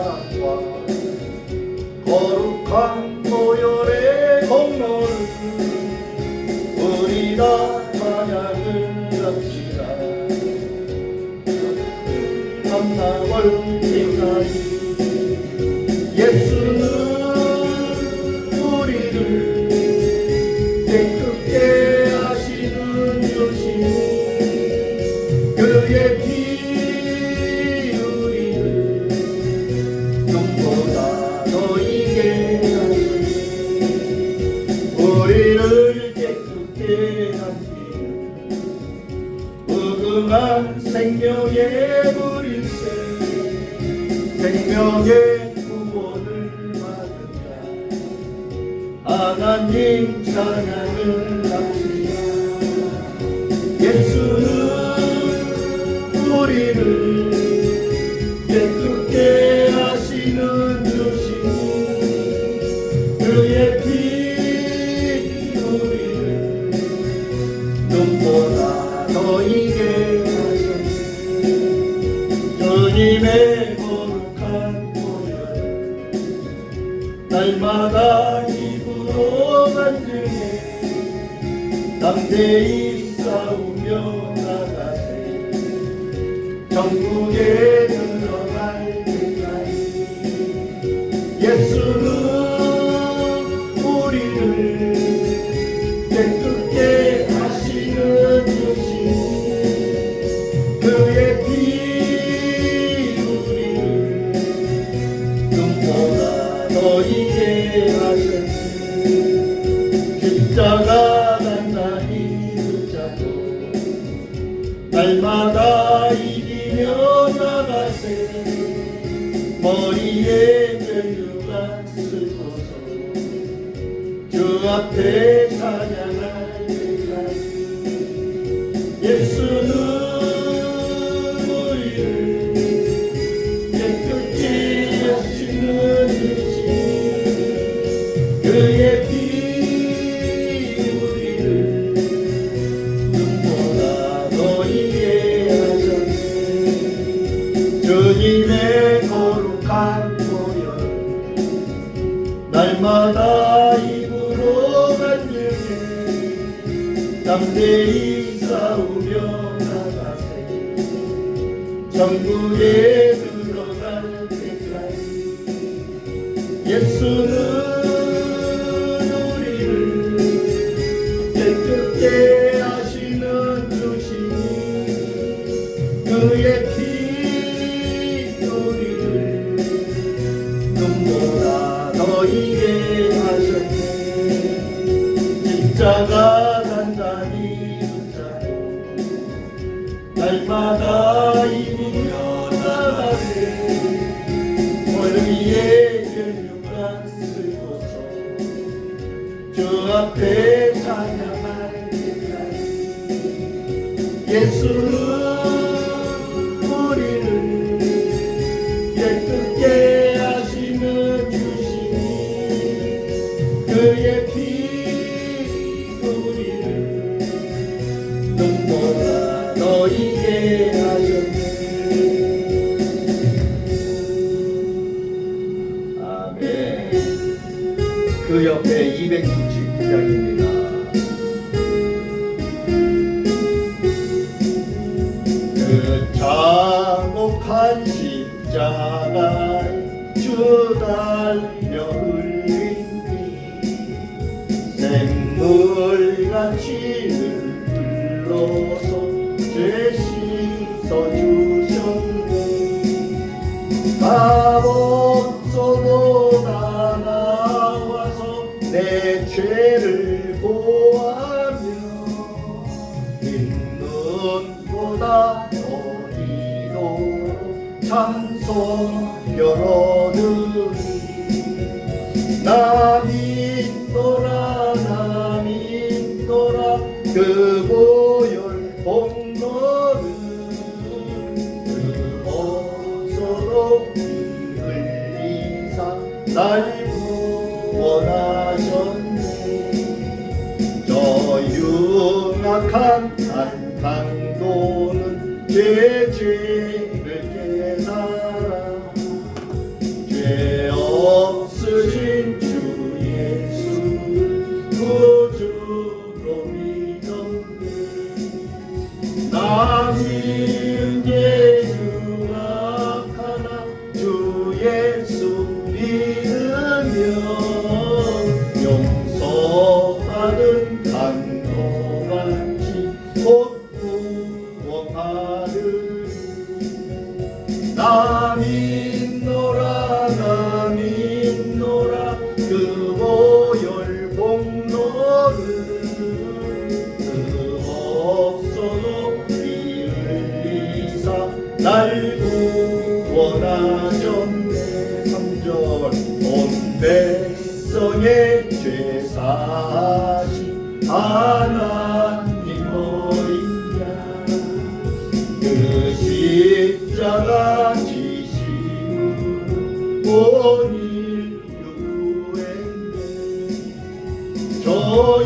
사랑과 거룩한 보혈의 공로를 우리 다 찬양을 합시다. 만남을 행하니 예수는 우리를 깨끗게 하시는 주신 그의 피 우리를 눈보다 더 이게 하시니 우리를 깨끗게 하시니 무궁한 생명의 물일세 생명의 구원을 받으며 하나님 찬양을 합시다. 예수는 우리를 깨끗게 하시는 주신 그의 피 우리를 눈보다 더 이게 하셨네. 주님의 거룩한 보혈 날마다 입으로 간증해 담대히 싸우며 나가세 천국에 들어갈 때까지 예수는 우리를 깨끗게 하시는 주신 그의 피 우리를 눈보다 더 이게 하셨네. 십자가 단단히 붙잡고 날마다 이기며 나가세 머리에 멸류관 쓰고서 주 앞에 찬양할 때까지 예수는 우리를 깨끗게 하시는 주신 그의 피 우리를 눈보다 더 이해하셨네. 주님의 거룩한 보혈 날마다 입으로 간증해 담대히 싸우며 나가세 천국에 들어갈 때까지 예수는 우리를 깨끗게 하시는 주신 그의 피 우리를 눈보다 더 이게 하셨네. 십자가 단단히 붙잡고 날마다 입으며 나가세 머리에 멸류관 쓰고서 주 앞에 찬양할 때까지 예수는 우리를 깨끗게 하시는 주신 그의 피 우리를 눈보다 더 이게 하셨네. 아멘. 그 옆에 269장입니다. 그 자복한 십자가에 주 달려 흘린 피 샘물같이 흘러서 죄 씻어 주셨네. 값 없어도 다 나와서 내 죄를 보하며 흰눈보다 더 이도록 찬송 열어드리. 나 믿노라 나 믿노라 그 보혈 공로를 그 옷으로 피 흘리사 날 구원하셨네. 저 흉악한 강도는 제 죄를 깨달아 죄 없으신 주 예수 구주로 믿었네. 남이 은혜 유학하나 주 예수 믿으며 용서받은 강도같이 곧 구원받으리. 나 믿노라 나 믿노라 그 보혈 공로를 그 없어도 피 흘리사 날 구원하셨네. 3절 온 백성의 죄 사하신 하나님 어린 양 그 십자가 지심으로 온 인류 구했네. 저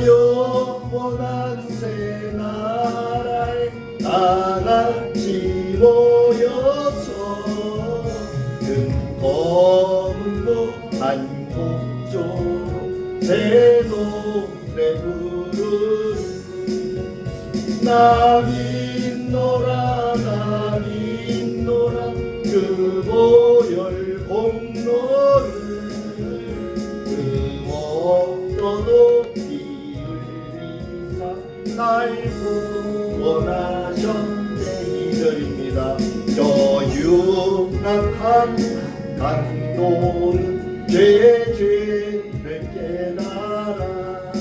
영원한 새 나라에 다같이 모여서 큰 검은고 한 곡조로 새 노래 부르리. 나 믿노라 나 믿노라 그 보혈 공로를 그 없어도 피 흘리사 날 구원하셨네. 2절입니다. 저 흉악한 강도는 죄를 깨달아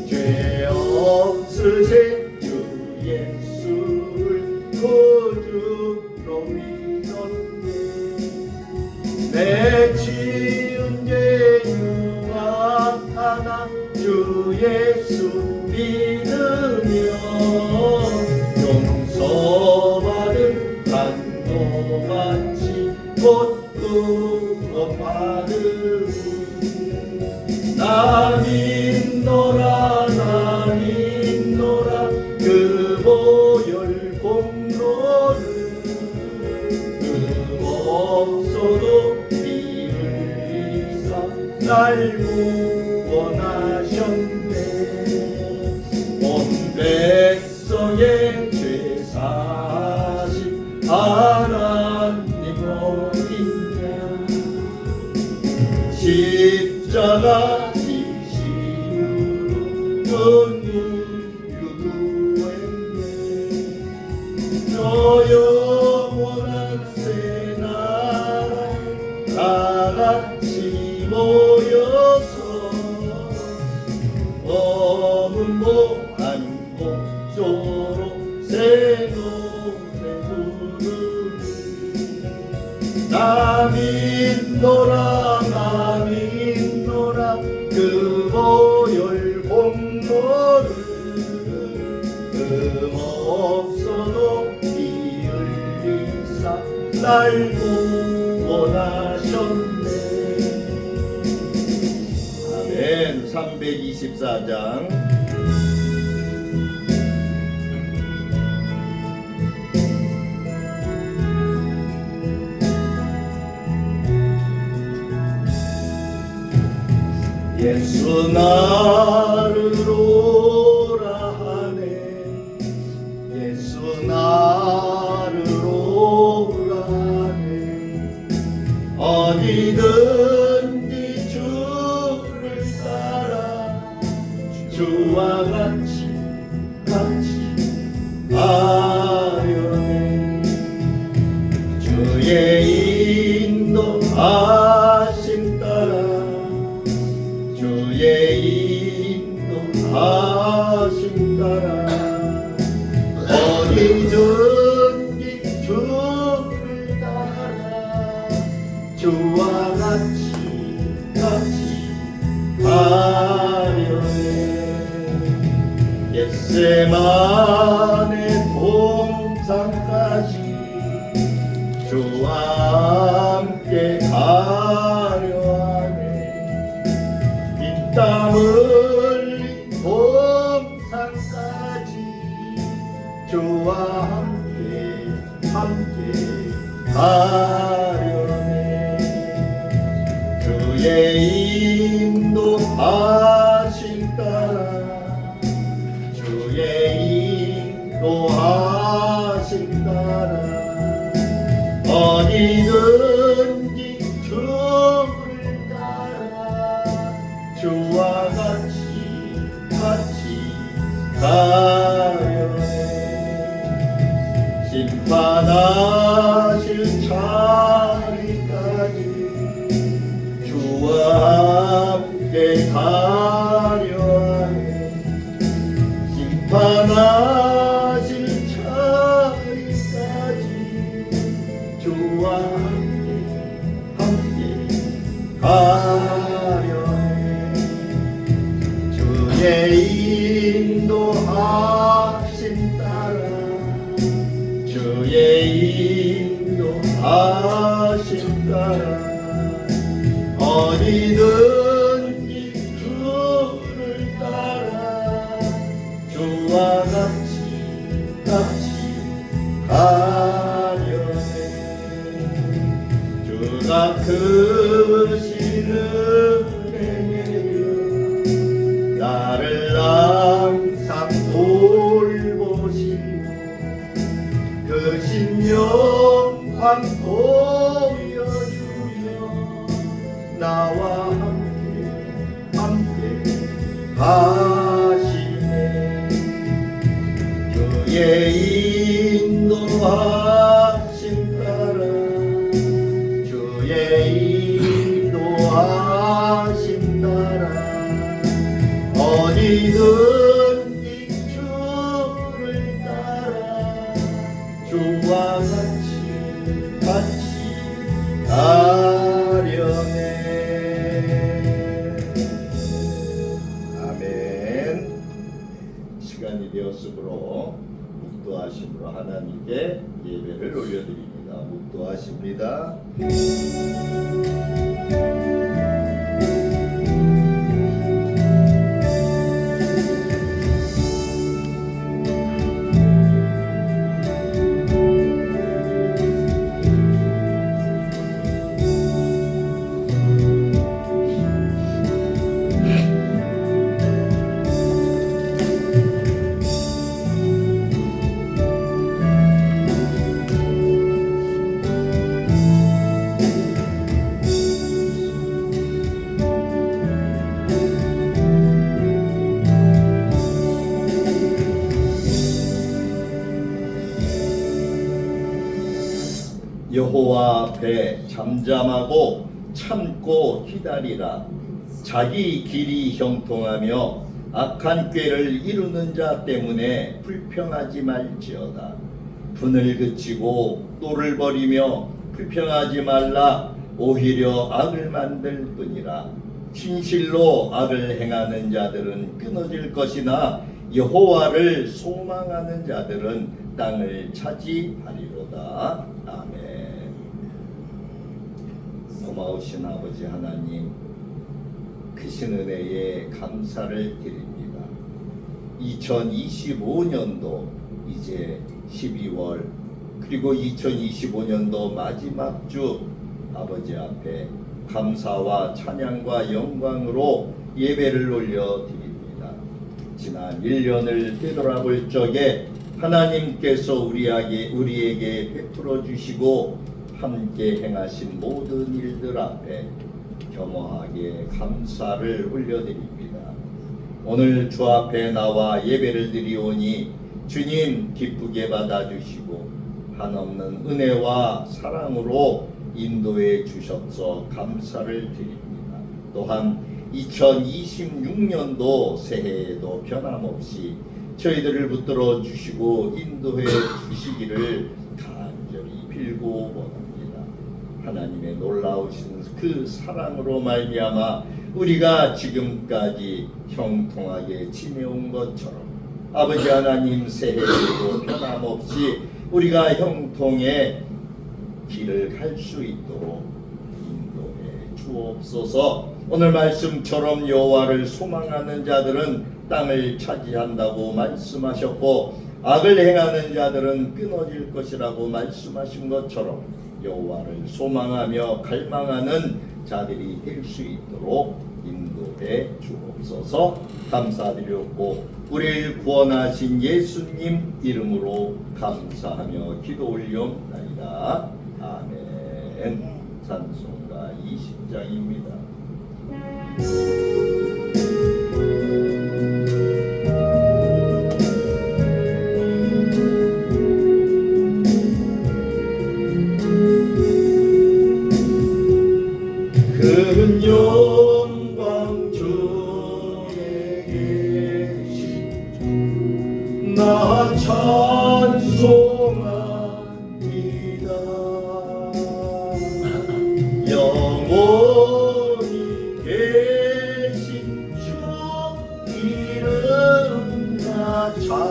죄 없으신 주 예수를 구주로 믿었네. 내 지은 죄 유학하나 주 예수 믿으며 용서받은 강도같이 곧 구원받으리. 나 믿노라 나 믿노라 그 보혈 공로를 그 없어도 피 흘리사 날 구원하셨네. 온 백성의 죄 사하신 하나님 어린 양 십자가 지심으로 온 인류 구했네. 저 영원한 새 나라에 다같이 모여서 검은고 한 곡조로 새 노래 부르리. 나 믿노라 나 믿노라 그 보혈 공로를 금 없어도 피 흘리사 날 구원하셨네. 아멘. 324장 예수 나를 오라 하네. 예수 나를 오라 하네. 어디든지 주를 따라 주와 같이 하려네. 주의 인도하심 따라 주의 인도하심 따라 어디든지 주를 따라 주와 같이 하려네. 겟세마네 동산까지 주와 함께 가려 하네. 이 땀 흘린 동산까지 주와 함께 가려네. 주를 따라 주와 같이 가려네. 심판하실 자리까지 주와 함께 가려 하네. 심판하실 자리까지 주와 함께 가려 해. 주의 인도하심 따라 주의 인도하심 따라 어디든지 주를 따라 주와 같이 가려네. 주가 크신 은혜로 나를 항상 돌보시고 그 신령한 보여주며 나와 함께 가시네. 주의 인도하심 따라 주의 인도하심 따라 어디든지 주를 따라 주와 같이 가려네. 아멘. 시간이 되었으므로 묵도하심으로 하나님께 예배를 올려드립니다. 묵도하십니다. 여호와 앞에 잠잠하고 참고 기다리라. 자기 길이 형통하며 악한 꾀를 이루는 자 때문에 불평하지 말지어다. 분을 그치고 또를 버리며 불평하지 말라. 오히려 악을 만들 뿐이라. 진실로 악을 행하는 자들은 끊어질 것이나 여호와를 소망하는 자들은 땅을 차지하리로다. 아멘. 고마우신 아버지 하나님, 크신 은혜에 감사를 드립니다. 2025년도 이제 12월 그리고 2025년도 마지막 주 아버지 앞에 감사와 찬양과 영광으로 예배를 올려드립니다. 지난 1년을 되돌아볼 적에 하나님께서 우리에게 베풀어 주시고 함께 행하신 모든 일들 앞에 겸허하게 감사를 올려드립니다. 오늘 주 앞에 나와 예배를 드리오니 주님 기쁘게 받아주시고 한없는 은혜와 사랑으로 인도해 주셔서 감사를 드립니다. 또한 2026년도 새해에도 변함없이 저희들을 붙들어 주시고 인도해 주시기를 간절히 빌고 원합니다. 하나님의 놀라우신 그 사랑으로 말미암아 우리가 지금까지 형통하게 지내온 것처럼 아버지 하나님 새해에도 변함없이 우리가 형통의 길을 갈 수 있도록 인도해 주옵소서. 오늘 말씀처럼 여호와를 소망하는 자들은 땅을 차지한다고 말씀하셨고 악을 행하는 자들은 끊어질 것이라고 말씀하신 것처럼 여호와를 소망하며 갈망하는 자들이 될 수 있도록 인도해 주옵소서. 감사드렸고 우리를 구원하신 예수님 이름으로 감사하며 기도 올리옵나이다. 아멘. 찬송. 누가 20장입니다. 큰 영광 중에 계신 나 찬송합니다. 영원히 계신 주 이름 나 찬송합니다.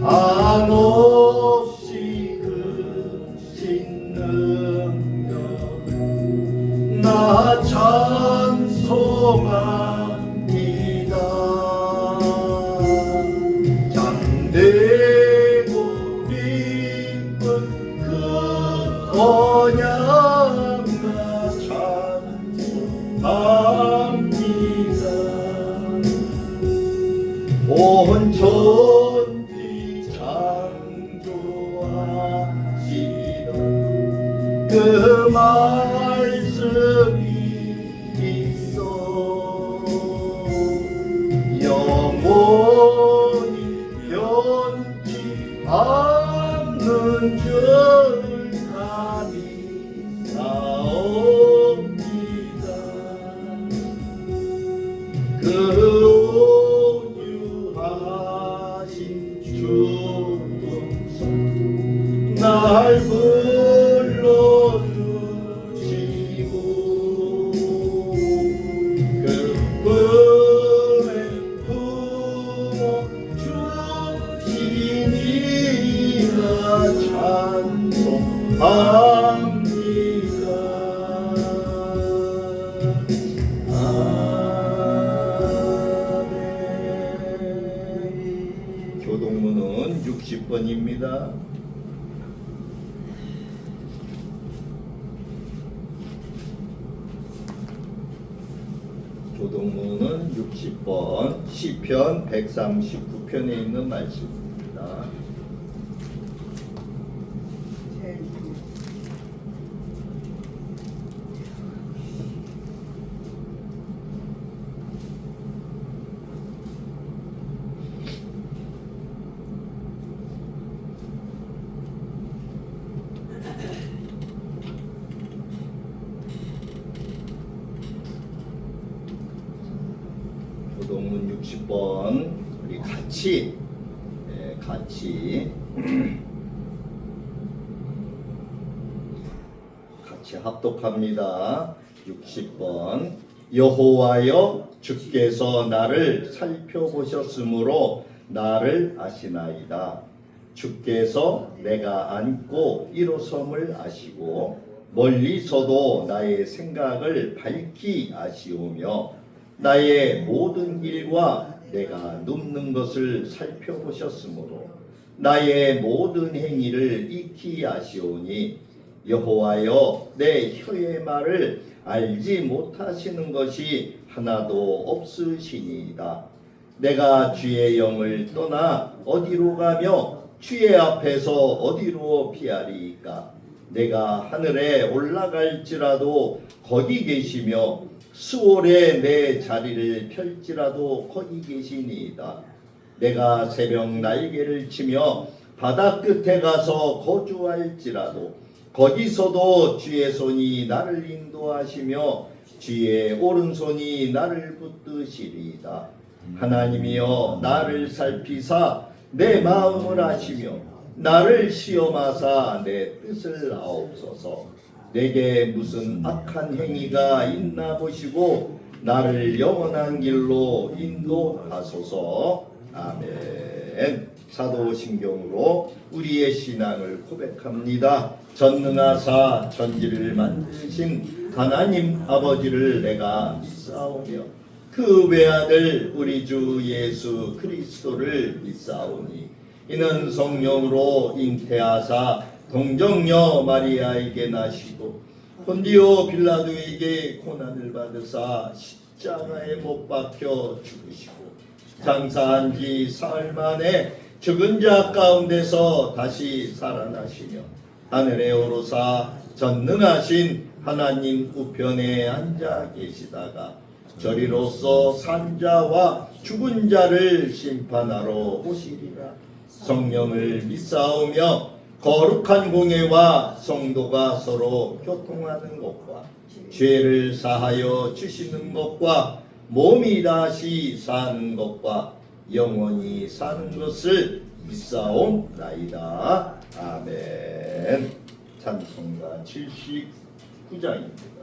한없이 크신 능력 나 찬송합니다. 장대고 깊은 그 언약 나 찬송합니다. 온 천지 창조하시던 그 말씀이 있어 영원히 변치 않는 줄 감사옵니다. 그 온유하신 주동선 날 불러주시고 그 품에 품어주시니라 찬송합니다. 아멘. 교동문은 60번입니다. 교동문은 60번 시편 139편에 있는 말씀입니다. 교동문 60번 우리 같이 합독합니다. 60번 여호와여 주께서 나를 살펴보셨으므로 나를 아시나이다. 주께서 내가 앉고 일어섬을 아시고 멀리서도 나의 생각을 밝히 아시오며 나의 모든 일과 내가 눕는 것을 살펴보셨으므로 나의 모든 행위를 익히 아시오니 여호와여 내 혀의 말을 알지 못하시는 것이 하나도 없으시니이다. 내가 주의 영을 떠나 어디로 가며 주의 앞에서 어디로 피하리이까. 내가 하늘에 올라갈지라도 거기 계시며 수월에 내 자리를 펼지라도 거기 계시니이다. 내가 새벽 날개를 치며 바다 끝에 가서 거주할지라도 거기서도 주의 손이 나를 인도하시며 주의 오른손이 나를 붙드시리이다. 하나님이여 나를 살피사 내 마음을 아시며 나를 시험하사 내 뜻을 아옵소서. 내게 무슨 악한 행위가 있나 보시고 나를 영원한 길로 인도하소서. 아멘. 사도신경으로 우리의 신앙을 고백합니다. 전능하사 천지를 만드신 하나님 아버지를 내가 믿사오며 그 외아들 우리 주 예수 그리스도를 믿사오니 이는 성령으로 잉태하사 동정녀 마리아에게 나시고 본디오 빌라도에게 고난을 받으사 십자가에 못 박혀 죽으시고 장사한 지 사흘 만에 죽은 자 가운데서 다시 살아나시며 하늘에 오르사 전능하신 하나님 우편에 앉아 계시다가 저리로서 산자와 죽은 자를 심판하러 오시리라. 성령을 믿사오며 거룩한 공예와 성도가 서로 교통하는 것과 죄를 사하여 주시는 것과 몸이 다시 사는 것과 영원히 사는 것을 믿사옵나이다. 아멘. 찬송가 79장입니다.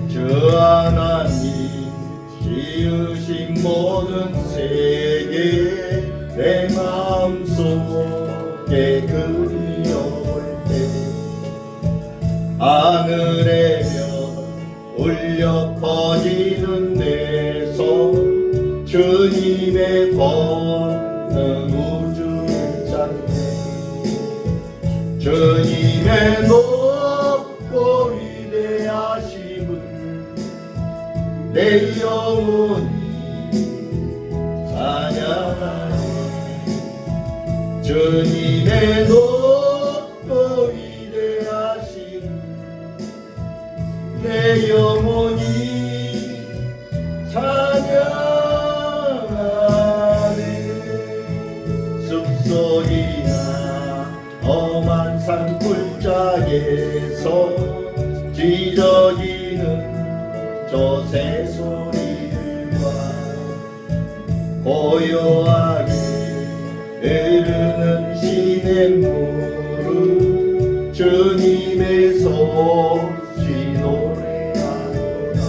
주 하나님 지으신 모든 세계 내 마음속에 그리워올 때 하늘의 별 울려 퍼지는 내 손 주님의 권능 우주의 잔대 주님의 높고 위대하심을 내 영혼이 찬양하네. 주님의 높고 위대하심 내 영혼이 찬양하네. 숲속이나 험한 산굴짝에서 찢어지는 저 새소리들과 고요하게 흐르는 시냇물을 주님의 소식 노래하노라.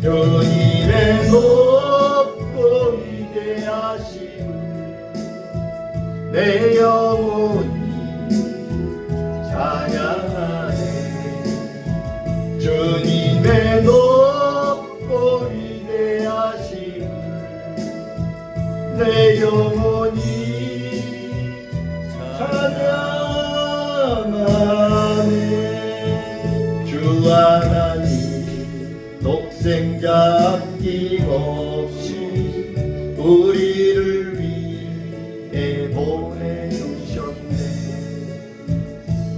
주님의 높고 위대하심을 내 영혼이 찬양하네. 주님의 높고 위대하심을 내 영혼이 찬양하네. 주 하나님 독생자 아낌없이 우리를 위해 보내주셨네.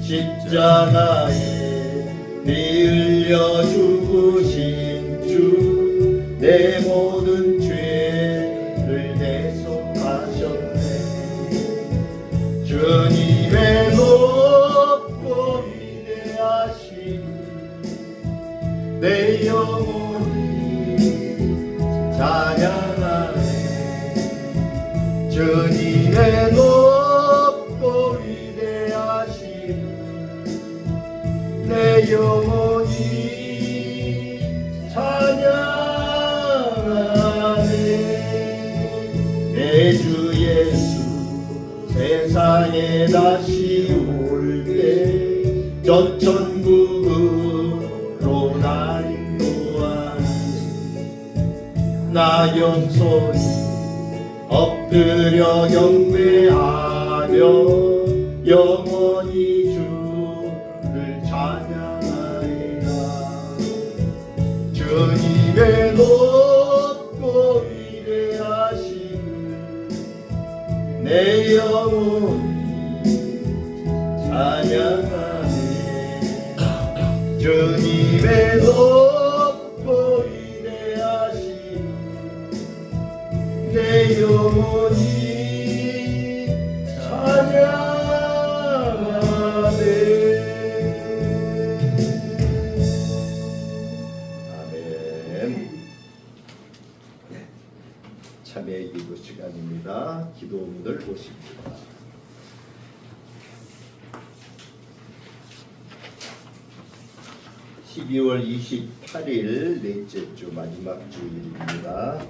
십자가에 피 흘려 죽으신 주 내 모든 죄를 대속하셨네. 주님의 높고 위대하심 내 영혼이 찬양하네. 주님의 높고 위대하심 내 영혼이 찬양하네. 내 주 예수 세상에 다시 올 때 저 천국으로 날 인도하니 나 영손이 엎드려 경배하며 영원히 주를 찬양하리라. 주님의 높고 위대하심을 내 영혼이 찬양하네. 주님의 높고 위대하심을 내 영혼이 찬양하네. 아멘. 참회 기도 시간입니다. 기도문을 보십니다. 12월 28일 넷째 주 마지막 주일입니다.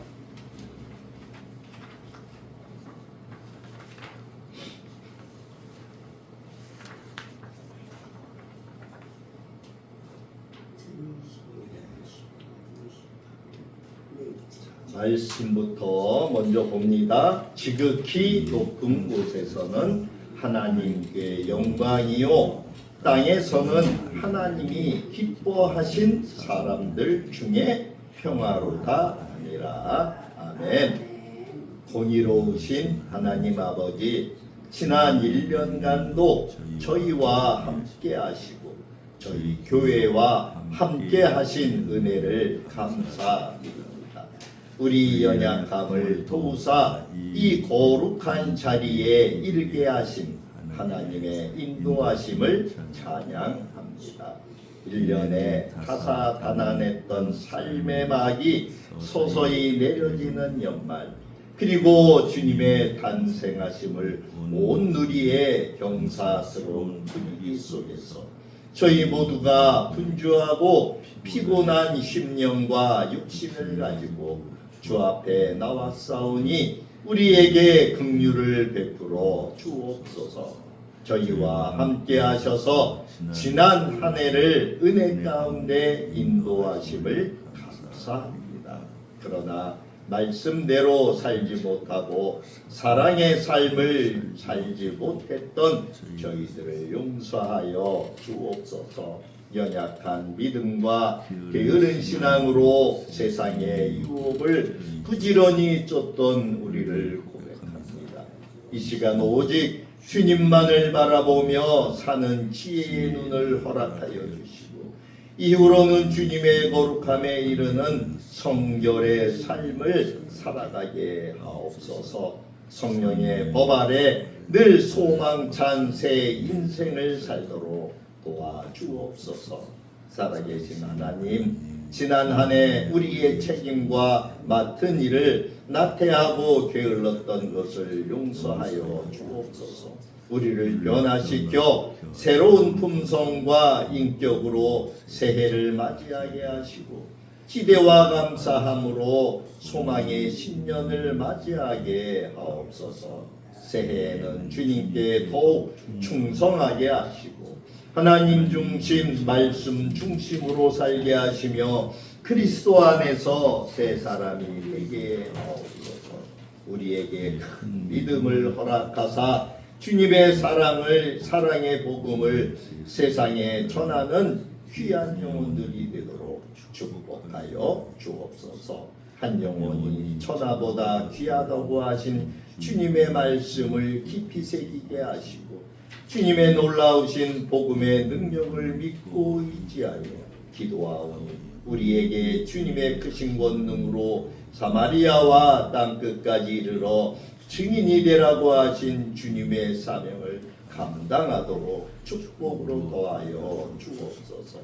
말씀부터 먼저 봅니다. 지극히 높은 곳에서는 하나님께 영광이요, 땅에서는 하나님이 기뻐하신 사람들 중에 평화로다 하니라. 아멘. 공의로우신 하나님 아버지, 지난 1년간도 저희와 함께 하시고 저희 교회와 함께 하신 은혜를 감사드립니다. 우리 연약함을 도우사 이 거룩한 자리에 이르게 하신 하나님의 인도하심을 찬양합니다. 1년에 다사다난했던 삶의 막이 서서히 내려지는 연말, 그리고 주님의 탄생하심을 온 누리의 경사스러운 분위기 속에서 저희 모두가 분주하고 피곤한 심령과 육신을 가지고 주 앞에 나왔사오니 우리에게 긍휼을 베풀어 주옵소서. 저희와 함께 하셔서 지난 한 해를 은혜 가운데 인도하심을 감사합니다. 그러나 말씀대로 살지 못하고 사랑의 삶을 살지 못했던 저희들을 용서하여 주옵소서. 연약한 믿음과 게으른 신앙으로 세상의 유혹을 부지런히 쫓던 우리를 고백합니다. 이 시간 오직 주님만을 바라보며 사는 지혜의 눈을 허락하여 주시고 이후로는 주님의 거룩함에 이르는 성결의 삶을 살아가게 하옵소서. 성령의 법 아래 늘 소망찬 새 인생을 살도록 도와주옵소서. 살아계신 하나님, 지난 한 해 우리의 책임과 맡은 일을 나태하고 게을렀던 것을 용서하여 주옵소서. 우리를 변화시켜 새로운 품성과 인격으로 새해를 맞이하게 하시고 기대와 감사함으로 소망의 신년을 맞이하게 하옵소서. 새해에는 주님께 더욱 충성하게 하시고 하나님 중심, 말씀 중심으로 살게 하시며 그리스도 안에서 새 사람이 되게 하옵소서. 우리에게 큰 믿음을 허락하사 주님의 사랑의 복음을 세상에 전하는 귀한 영혼들이 되도록 축복하여 주옵소서. 한 영혼이 천하보다 귀하다고 하신 주님의 말씀을 깊이 새기게 하시고 주님의 놀라우신 복음의 능력을 믿고 의지하여 기도하오니 우리에게 주님의 크신 권능으로 사마리아와 땅끝까지 이르러 증인이 되라고 하신 주님의 사명을 감당하도록 축복으로 더하여 주옵소서.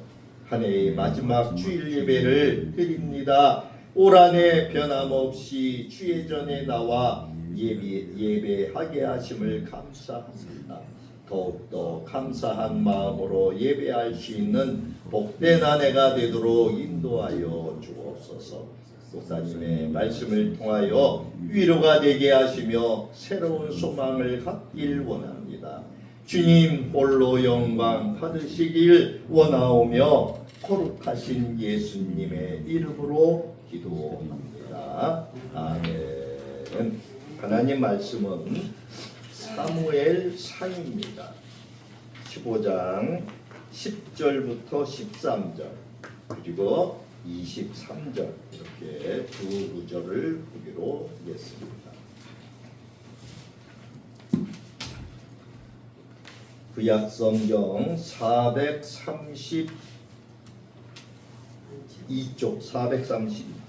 한 해의 마지막 주일 예배를 드립니다. 올 한 해 변함없이 주의 전에 나와 예배하게 하심을 감사합니다. 더욱더 감사한 마음으로 예배할 수 있는 복된 한 해가 되도록 인도하여 주옵소서. 목사님의 말씀을 통하여 위로가 되게 하시며 새로운 소망을 갖길 원합니다. 주님 홀로 영광 받으시길 원하오며 거룩하신 예수님의 이름으로 기도합니다. 아멘. 하나님 말씀은 사무엘 상입니다. 15장 10절부터 13절 그리고 23절 이렇게 두 구절을 보기로 하겠습니다. 구약성경 432쪽 432쪽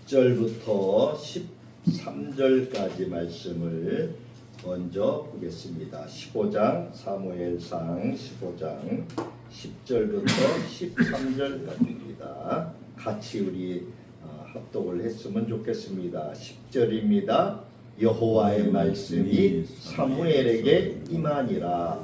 절부터 13절까지 말씀을 먼저 보겠습니다. 15장 사무엘상 15장 10절부터 13절까지입니다. 같이 우리 합독을 했으면 좋겠습니다. 10절입니다. 여호와의 말씀이 사무엘에게 임하니라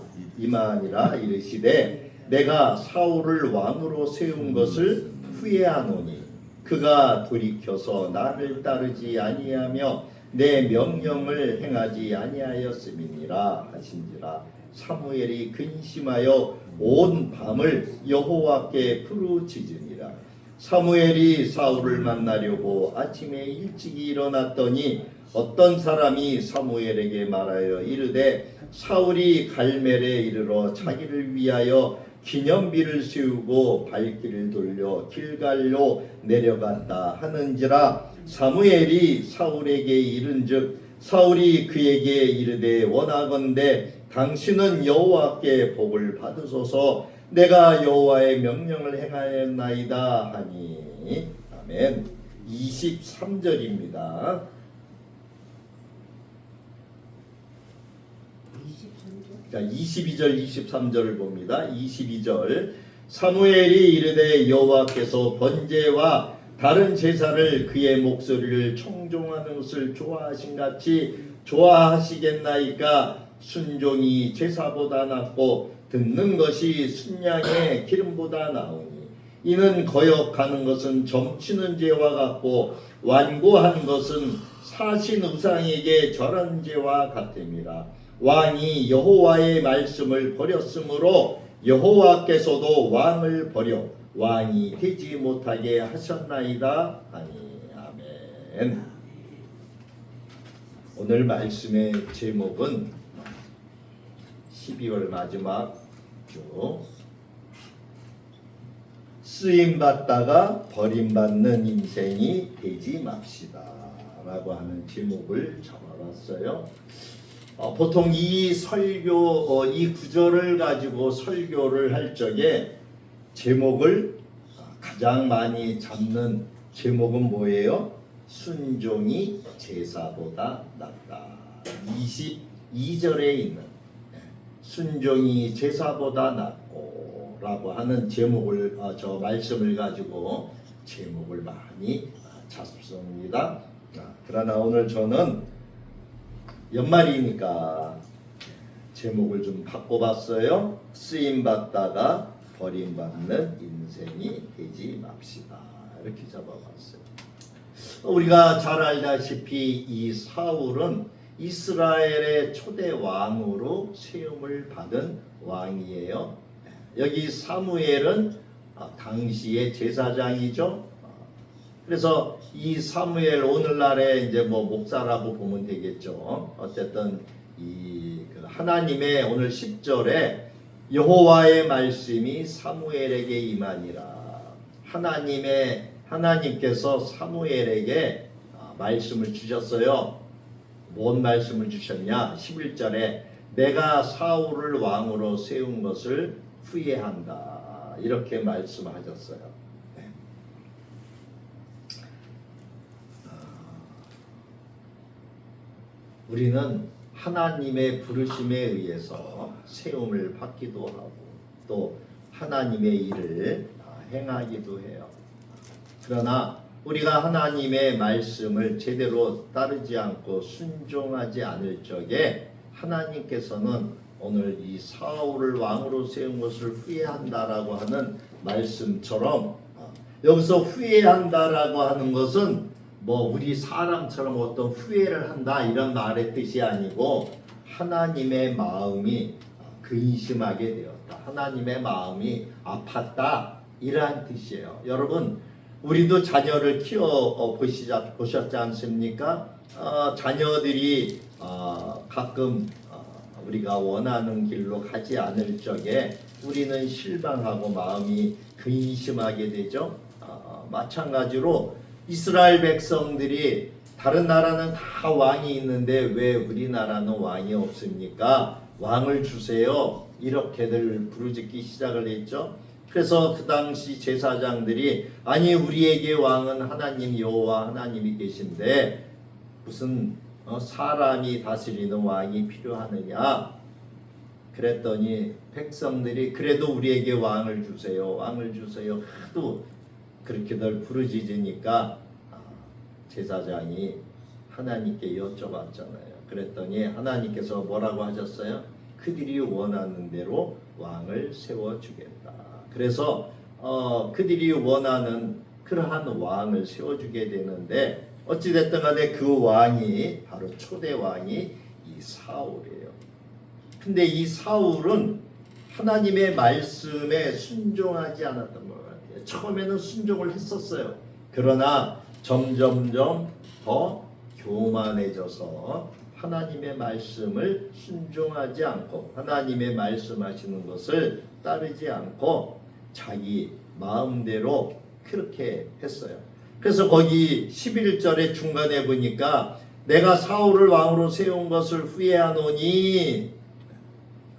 이르시되 내가 사울을 왕으로 세운 것을 후회하노니 그가 돌이켜서 나를 따르지 아니하며 내 명령을 행하지 아니하였음이니라 하신지라. 사무엘이 근심하여 온 밤을 여호와께 부르짖으니라. 사무엘이 사울을 만나려고 아침에 일찍이 일어났더니 어떤 사람이 사무엘에게 말하여 이르되 사울이 갈멜에 이르러 자기를 위하여 기념비를 세우고 발길을 돌려 길갈로 내려갔다 하는지라. 사무엘이 사울에게 이른즉 사울이 그에게 이르되 원하건대 당신은 여호와께 복을 받으소서 내가 여호와의 명령을 행하였나이다 하니. 아멘. 23절입니다. 자, 22절 23절을 봅니다. 22절 사무엘이 이르되 여호와께서 번제와 다른 제사를 그의 목소리를 청종하는 것을 좋아하신 같이 좋아하시겠나이까. 순종이 제사보다 낫고 듣는 것이 순양의 기름보다 나으니 이는 거역하는 것은 점치는 죄와 같고 완고한 것은 사신 우상에게 절한 죄와 같음이라. 왕이 여호와의 말씀을 버렸으므로 여호와께서도 왕을 버려 왕이 되지 못하게 하셨나이다 하니. 아멘. 오늘 말씀의 제목은 12월 마지막 주 쓰임받다가 버림받는 인생이 되지 맙시다 라고 하는 제목을 잡아봤어요. 보통 이 설교, 이 구절을 가지고 설교를 할 적에 제목을 가장 많이 잡는 제목은 뭐예요? 순종이 제사보다 낫다. 22절에 있는 순종이 제사보다 낫고 라고 하는 제목을 저 말씀을 가지고 제목을 많이 잡습니다. 그러나 오늘 저는 연말이니까 제목을 좀 바꿔봤어요. 쓰임받다가 버림받는 인생이 되지 맙시다. 이렇게 잡아봤어요. 우리가 잘 알다시피 이 사울은 이스라엘의 초대 왕으로 세움을 받은 왕이에요. 여기 사무엘은 당시의 제사장이죠. 그래서 이 사무엘 오늘날의 이제 뭐 목사라고 보면 되겠죠. 어쨌든 이 하나님의 오늘 10절에 여호와의 말씀이 사무엘에게 임하니라. 하나님께서 사무엘에게 말씀을 주셨어요. 뭔 말씀을 주셨냐? 11절에 내가 사울을 왕으로 세운 것을 후회한다. 이렇게 말씀하셨어요. 네. 우리는 하나님의 부르심에 의해서 세움을 받기도 하고 또 하나님의 일을 행하기도 해요. 그러나 우리가 하나님의 말씀을 제대로 따르지 않고 순종하지 않을 적에 하나님께서는 오늘 이 사울을 왕으로 세운 것을 후회한다라고 하는 말씀처럼 여기서 후회한다라고 하는 것은 뭐 우리 사람처럼 어떤 후회를 한다 이런 말의 뜻이 아니고 하나님의 마음이 근심하게 되었다. 하나님의 마음이 아팠다. 이러한 뜻이에요. 여러분 우리도 자녀를 키워 보셨지 않습니까? 자녀들이 가끔 우리가 원하는 길로 가지 않을 적에 우리는 실망하고 마음이 근심하게 되죠. 마찬가지로 이스라엘 백성들이 다른 나라는 다 왕이 있는데 왜 우리나라는 왕이 없습니까? 왕을 주세요. 이렇게들 부르짖기 시작을 했죠. 그래서 그 당시 제사장들이 아니 우리에게 왕은 하나님 여호와 하나님이 계신데 무슨 사람이 다스리는 왕이 필요하느냐? 그랬더니 백성들이 그래도 우리에게 왕을 주세요, 왕을 주세요 하도 그렇게들 부르짖으니까 제사장이 하나님께 여쭤봤잖아요. 그랬더니 하나님께서 뭐라고 하셨어요? 그들이 원하는 대로 왕을 세워주겠다. 그래서 그들이 원하는 그러한 왕을 세워주게 되는데 어찌됐든 간에 그 왕이 바로 초대 왕이 이 사울이에요. 근데 이 사울은 하나님의 말씀에 순종하지 않았던 것 같아요. 처음에는 순종을 했었어요. 그러나 점점점 더 교만해져서 하나님의 말씀을 순종하지 않고 하나님의 말씀하시는 것을 따르지 않고 자기 마음대로 그렇게 했어요. 그래서 거기 11절의 중간에 보니까 내가 사울을 왕으로 세운 것을 후회하노니,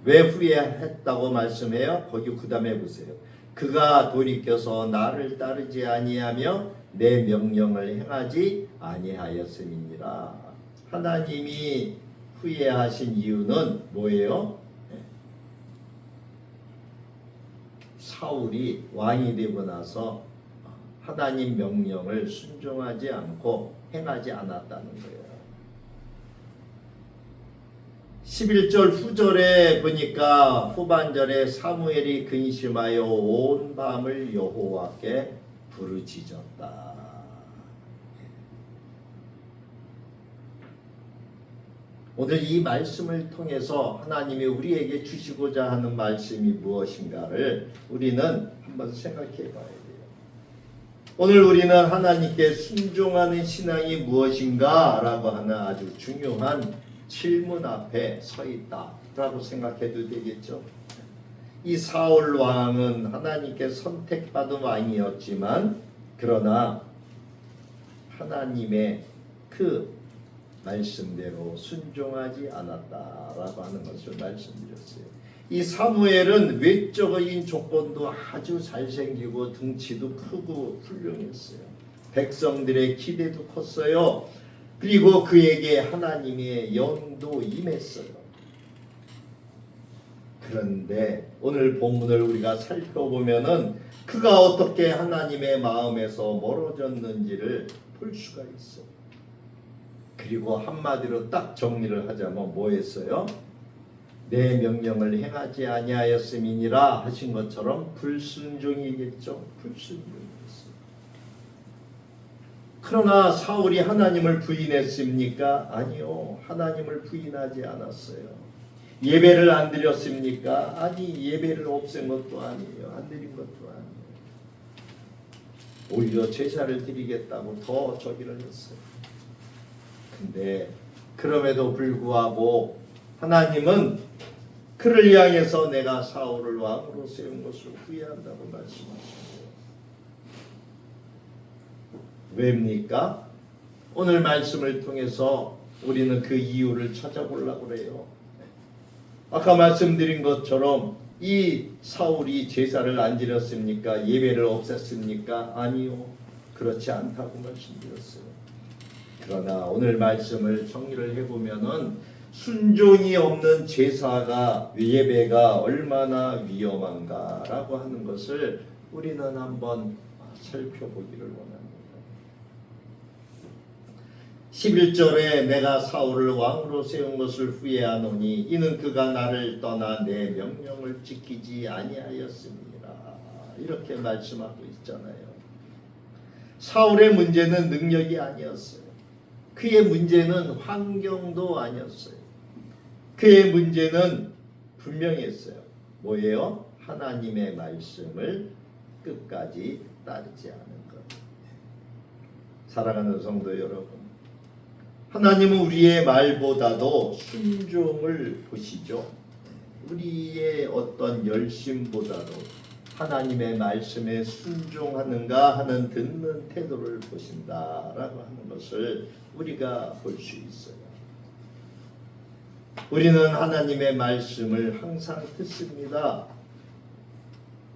왜 후회했다고 말씀해요? 거기 그 다음에 보세요. 그가 돌이켜서 나를 따르지 아니하며 내 명령을 행하지 아니하였음이니라. 하나님이 후회하신 이유는 뭐예요? 사울이 왕이 되고 나서 하나님 명령을 순종하지 않고 행하지 않았다는 거예요. 11절 후절에 보니까 후반절에 사무엘이 근심하여 온 밤을 여호와께 부르짖었다. 오늘 이 말씀을 통해서 하나님이 우리에게 주시고자 하는 말씀이 무엇인가를 우리는 한번 생각해 봐야 돼요. 오늘 우리는 하나님께 순종하는 신앙이 무엇인가 라고 하는 아주 중요한 질문 앞에 서 있다라고 생각해도 되겠죠. 이 사울 왕은 하나님께 선택받은 왕이었지만 그러나 하나님의 그 말씀대로 순종하지 않았다라고 하는 것을 말씀드렸어요. 이 사무엘은 외적인 조건도 아주 잘생기고 등치도 크고 훌륭했어요. 백성들의 기대도 컸어요. 그리고 그에게 하나님의 영도 임했어요. 그런데 오늘 본문을 우리가 살펴보면은 그가 어떻게 하나님의 마음에서 멀어졌는지를 볼 수가 있어요. 그리고 한마디로 딱 정리를 하자면 뭐였어요? 내 명령을 행하지 아니하였음이니라 하신 것처럼 불순종이겠죠. 불순종이었어요. 그러나 사울이 하나님을 부인했습니까? 아니요. 하나님을 부인하지 않았어요. 예배를 안 드렸습니까? 아니, 예배를 없앤 것도 아니에요. 안 드린 것도 아니에요. 오히려 제사를 드리겠다고 더 저기를 했어요. 근데 그럼에도 불구하고 하나님은 그를 향해서 내가 사울을 왕으로 세운 것을 후회한다고 말씀하시고, 왜입니까? 오늘 말씀을 통해서 우리는 그 이유를 찾아보려고 그래요. 아까 말씀드린 것처럼 이 사울이 제사를 안 지렸습니까? 예배를 없앴습니까? 아니요. 그렇지 않다고 말씀드렸어요. 그러나 오늘 말씀을 정리를 해보면은 순종이 없는 제사가, 예배가 얼마나 위험한가라고 하는 것을 우리는 한번 살펴보기를 원합니다. 11절에 내가 사울을 왕으로 세운 것을 후회하노니 이는 그가 나를 떠나 내 명령을 지키지 아니하였습니다. 이렇게 말씀하고 있잖아요. 사울의 문제는 능력이 아니었어요. 그의 문제는 환경도 아니었어요. 그의 문제는 분명했어요. 뭐예요? 하나님의 말씀을 끝까지 따르지 않은 것. 사랑하는 성도 여러분, 하나님은 우리의 말보다도 순종을 보시죠. 우리의 어떤 열심보다도 하나님의 말씀에 순종하는가 하는 듣는 태도를 보신다라고 하는 것을 우리가 볼 수 있어요. 우리는 하나님의 말씀을 항상 듣습니다.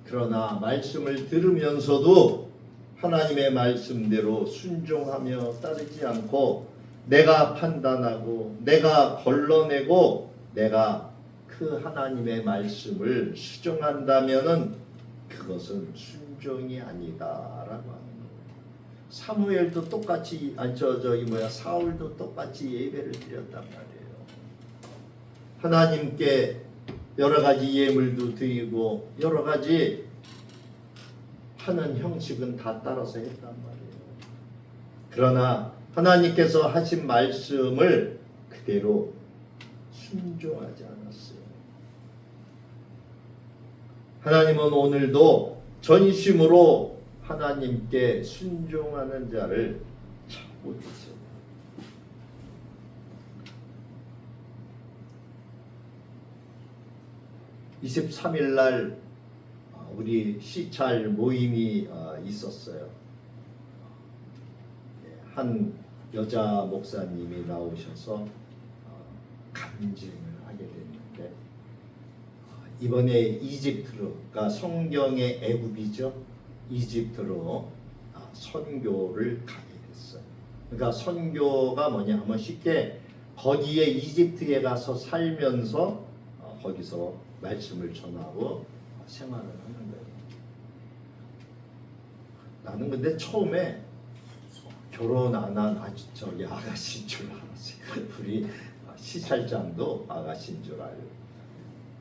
그러나 말씀을 들으면서도 하나님의 말씀대로 순종하며 따르지 않고 내가 판단하고 내가 걸러내고 내가 그 하나님의 말씀을 수정한다면은 그것은 순종이 아니다라고 하는 거예요. 사무엘도 똑같이 사울도 똑같이 예배를 드렸단 말이에요. 하나님께 여러 가지 예물도 드리고 여러 가지 하는 형식은 다 따라서 했단 말이에요. 그러나 하나님께서 하신 말씀을 그대로 순종하지 않았어요. 하나님은 오늘도 전심으로 하나님께 순종하는 자를 찾고 있어요. (23일) 날 우리 시찰 모임이 있었어요. 한 여자 목사님이 나오셔서 간증을 하게 됐는데, 이번에 이집트로, 그러니까 성경의 애굽이죠. 이집트로 선교를 가게 됐어요. 그러니까 선교가 뭐냐 하면 쉽게 거기에 이집트에 가서 살면서 거기서 말씀을 전하고 생활을 하는 거예요. 나는 근데 처음에 결혼 안 한 아가씨인 줄 알았어요. 우리 시찰장도 아가씨인 줄 알고.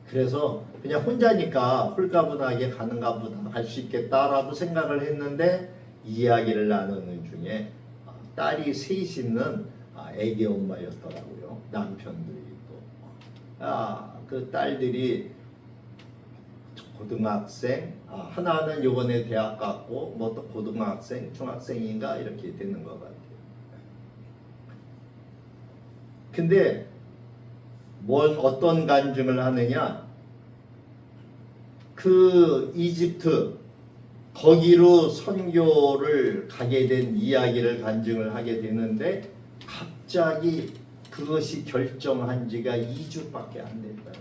그래서 그냥 혼자니까 홀가분하게 가는가 보다 할 수 있겠다라고 생각을 했는데, 이야기를 나누는 중에 딸이 셋 있는 애기 엄마였더라고요. 남편도 있고. 그 딸들이 고등학생, 하나는 요번에 대학 갔고 뭐 또 고등학생, 중학생인가 이렇게 되는 것 같아요. 근데 어떤 간증을 하느냐, 그 이집트 거기로 선교를 가게 된 이야기를 간증을 하게 되는데, 갑자기 그것이 결정한 지가 2주밖에 안 됐다.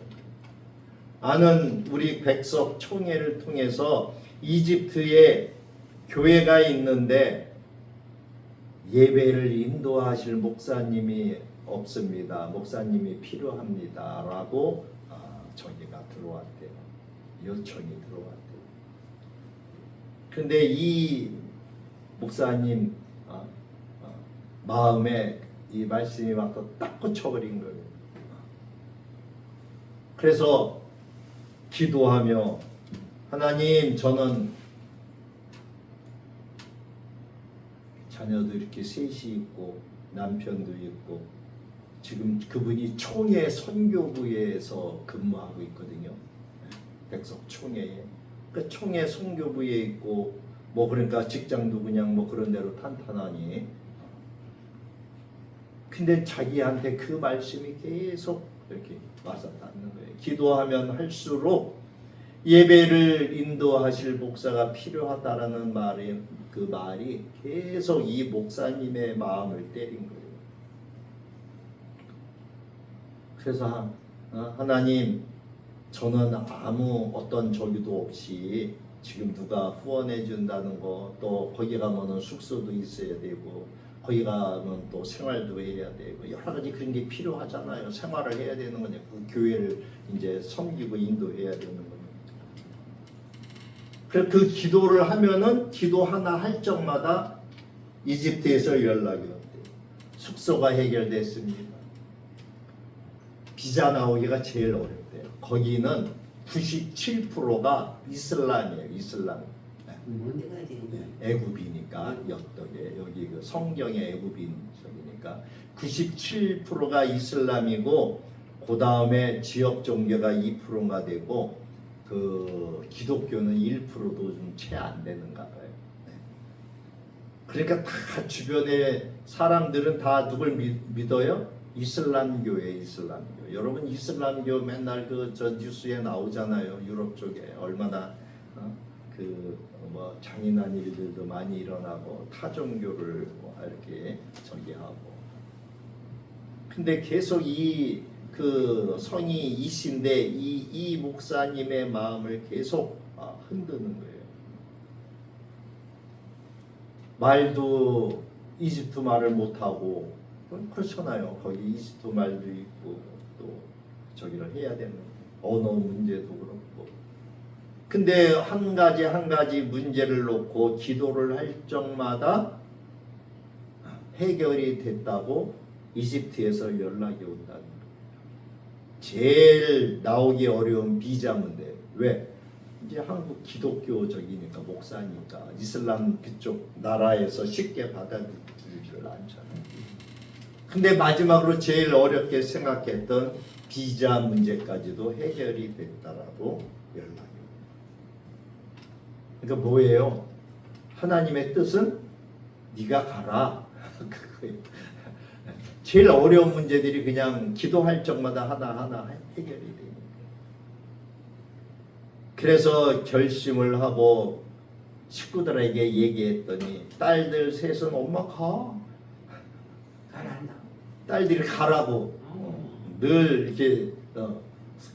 아는 우리 백석 총회를 통해서 이집트에 교회가 있는데 예배를 인도하실 목사님이 없습니다. 목사님이 필요합니다. 라고 저기가 들어왔대요. 요청이 들어왔대요. 그런데 이 목사님 마음에 이 말씀이 와서 딱 꽂혀버린 거예요. 그래서 기도하며, 하나님, 저는 자녀도 이렇게 셋이 있고 남편도 있고 지금 그분이 총회 선교부에서 근무하고 있거든요. 백석 총회에. 그 총회 선교부에 있고 뭐 그러니까 직장도 그냥 뭐 그런 대로 탄탄하니. 근데 자기한테 그 말씀이 계속 이렇게 와서 닿는 거예요. 기도하면 할수록 예배를 인도하실 목사가 필요하다라는 그 말이 계속 이 목사님의 마음을 때린 거예요. 그래서 하나님, 저는 아무 어떤 저기도 없이 지금 누가 후원해 준다는 거, 또 거기 가면은 숙소도 있어야 되고 거기 가면 또 생활도 해야 되고 여러 가지 그런 게 필요하잖아요. 생활을 해야 되는 거냐. 그 교회를 이제 섬기고 인도해야 되는 거냐. 그래서 그 기도를 하면은 기도 하나 할 적마다 이집트에서 연락이 왔대요. 숙소가 해결됐습니다. 비자 나오기가 제일 어렵대요. 거기는 97%가 이슬람이에요. 이슬람. 애굽이니까 여기 그 성경의 애굽인이니까 97%가 이슬람이고, 그 다음에 지역 종교가 2%가 되고, 그 기독교는 1%도 좀 채 안 되는가 봐요. 그러니까 다 주변에 사람들은 다 누굴 믿어요? 이슬람교에 이슬람교. 여러분 이슬람교 맨날 저 뉴스에 나오잖아요. 유럽 쪽에 얼마나 뭐 잔인한 일들도 많이 일어나고 타종교를 뭐 이렇게 하고. 근데 계속 그 성이 이신데 이 목사님의 마음을 계속 흔드는 거예요. 말도 이집트 말을 못하고 그렇잖아요. 거기 이집트 말도 있고 또 저기를 해야 되는 언어 문제도 그렇고. 근데 한 가지 한 가지 문제를 놓고 기도를 할 적마다 해결이 됐다고 이집트에서 연락이 온다는 거예요. 제일 나오기 어려운 비자 문제. 왜? 이제 한국 기독교적이니까 목사니까 이슬람 그쪽 나라에서 쉽게 받아들이지를 않잖아요. 근데 마지막으로 제일 어렵게 생각했던 비자 문제까지도 해결이 됐다라고 연락이 옵니다. 그러니까 뭐예요? 하나님의 뜻은 네가 가라. 그거예요. 제일 어려운 문제들이 그냥 기도할 적마다 하나하나 해결이 됩니다. 그래서 결심을 하고 식구들에게 얘기했더니 딸들 셋은 엄마 가. 딸들이 가라고. 늘 이렇게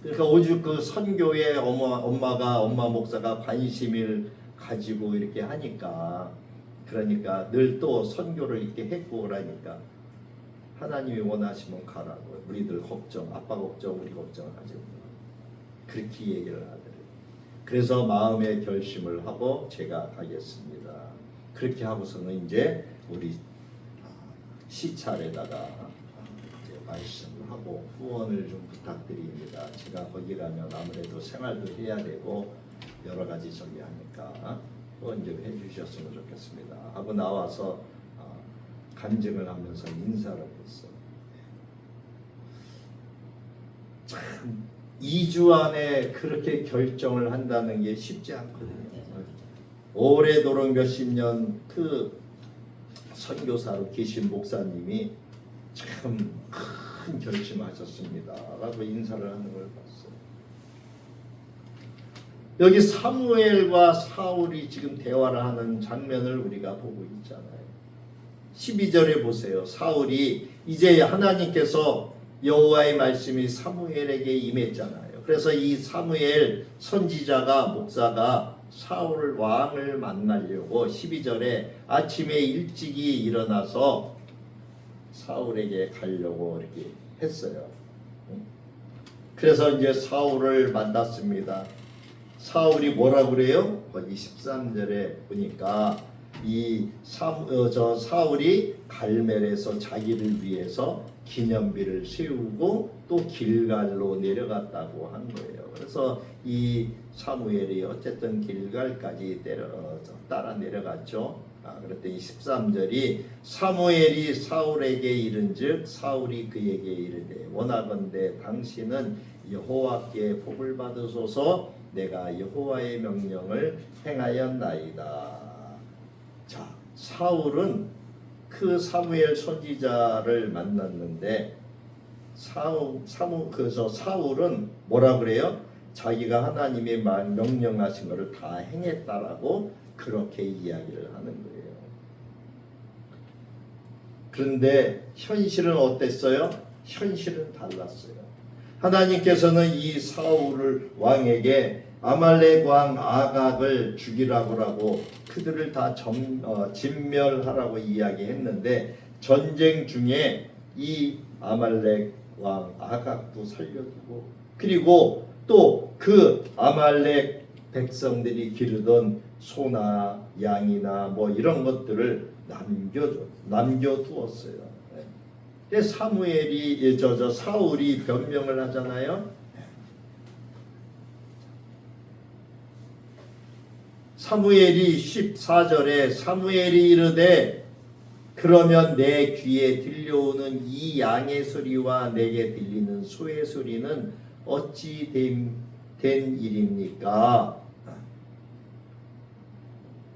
그러니까 오죽 그 선교에 엄마 목사가 관심을 가지고 이렇게 하니까 그러니까 늘 또 선교를 이렇게 했고 그러니까 하나님이 원하시면 가라고. 우리들 걱정, 아빠 걱정, 우리 걱정하지 마. 그렇게 얘기를 하더래요. 그래서 마음의 결심을 하고 제가 가겠습니다. 그렇게 하고서는 이제 우리 시찰에다가 이제 말씀을 하고 후원을 좀 부탁드립니다. 제가 거기 가면 아무래도 생활도 해야 되고 여러 가지 저기 하니까 후원 좀 해주셨으면 좋겠습니다. 하고 나와서 간증을 하면서 인사를 했어요. 참 2주 안에 그렇게 결정을 한다는 게 쉽지 않거든요. 오래도록 몇십 년 그 선교사로 계신 목사님이 참 큰 결심하셨습니다 라고 인사를 하는 걸 봤어요. 여기 사무엘과 사울이 지금 대화를 하는 장면을 우리가 보고 있잖아요. 12절에 보세요. 사울이 이제 하나님께서 여호와의 말씀이 사무엘에게 임했잖아요. 그래서 이 사무엘 선지자가 목사가 사울 왕을 만나려고 12절에 아침에 일찍이 일어나서 사울에게 가려고 이렇게 했어요. 그래서 이제 사울을 만났습니다. 사울이 뭐라 그래요? 거기 13절에 보니까 사울이 갈멜에서 자기를 위해서 기념비를 세우고 또 길갈로 내려갔다고 한 거예요. 그래서 이 사무엘이 어쨌든 길갈까지 따라 내려갔죠. 그랬더니 13절이 사무엘이 사울에게 이른즉 사울이 그에게 이르되 원하건대 당신은 여호와께 복을 받으소서 내가 여호와의 명령을 행하였나이다. 자, 사울은 그 사무엘 선지자를 만났는데 그래서 사울은 뭐라 그래요? 자기가 하나님의 명령하신 것을 다 행했다라고 그렇게 이야기를 하는 거예요. 그런데 현실은 어땠어요? 현실은 달랐어요. 하나님께서는 이 사울 왕에게 아말렉 왕 아각을 죽이라고 그들을 다 진멸하라고 이야기했는데 전쟁 중에 이 아말렉 왕 아각도 살려두고 그리고 또 그 아말렉 백성들이 기르던 소나 양이나 뭐 이런 것들을 남겨두었어요. 사무엘이 사울이 변명을 하잖아요. 사무엘이 14절에 사무엘이 이르되 그러면 내 귀에 들려오는 이 양의 소리와 내게 들리는 소의 소리는 어찌 된 일입니까?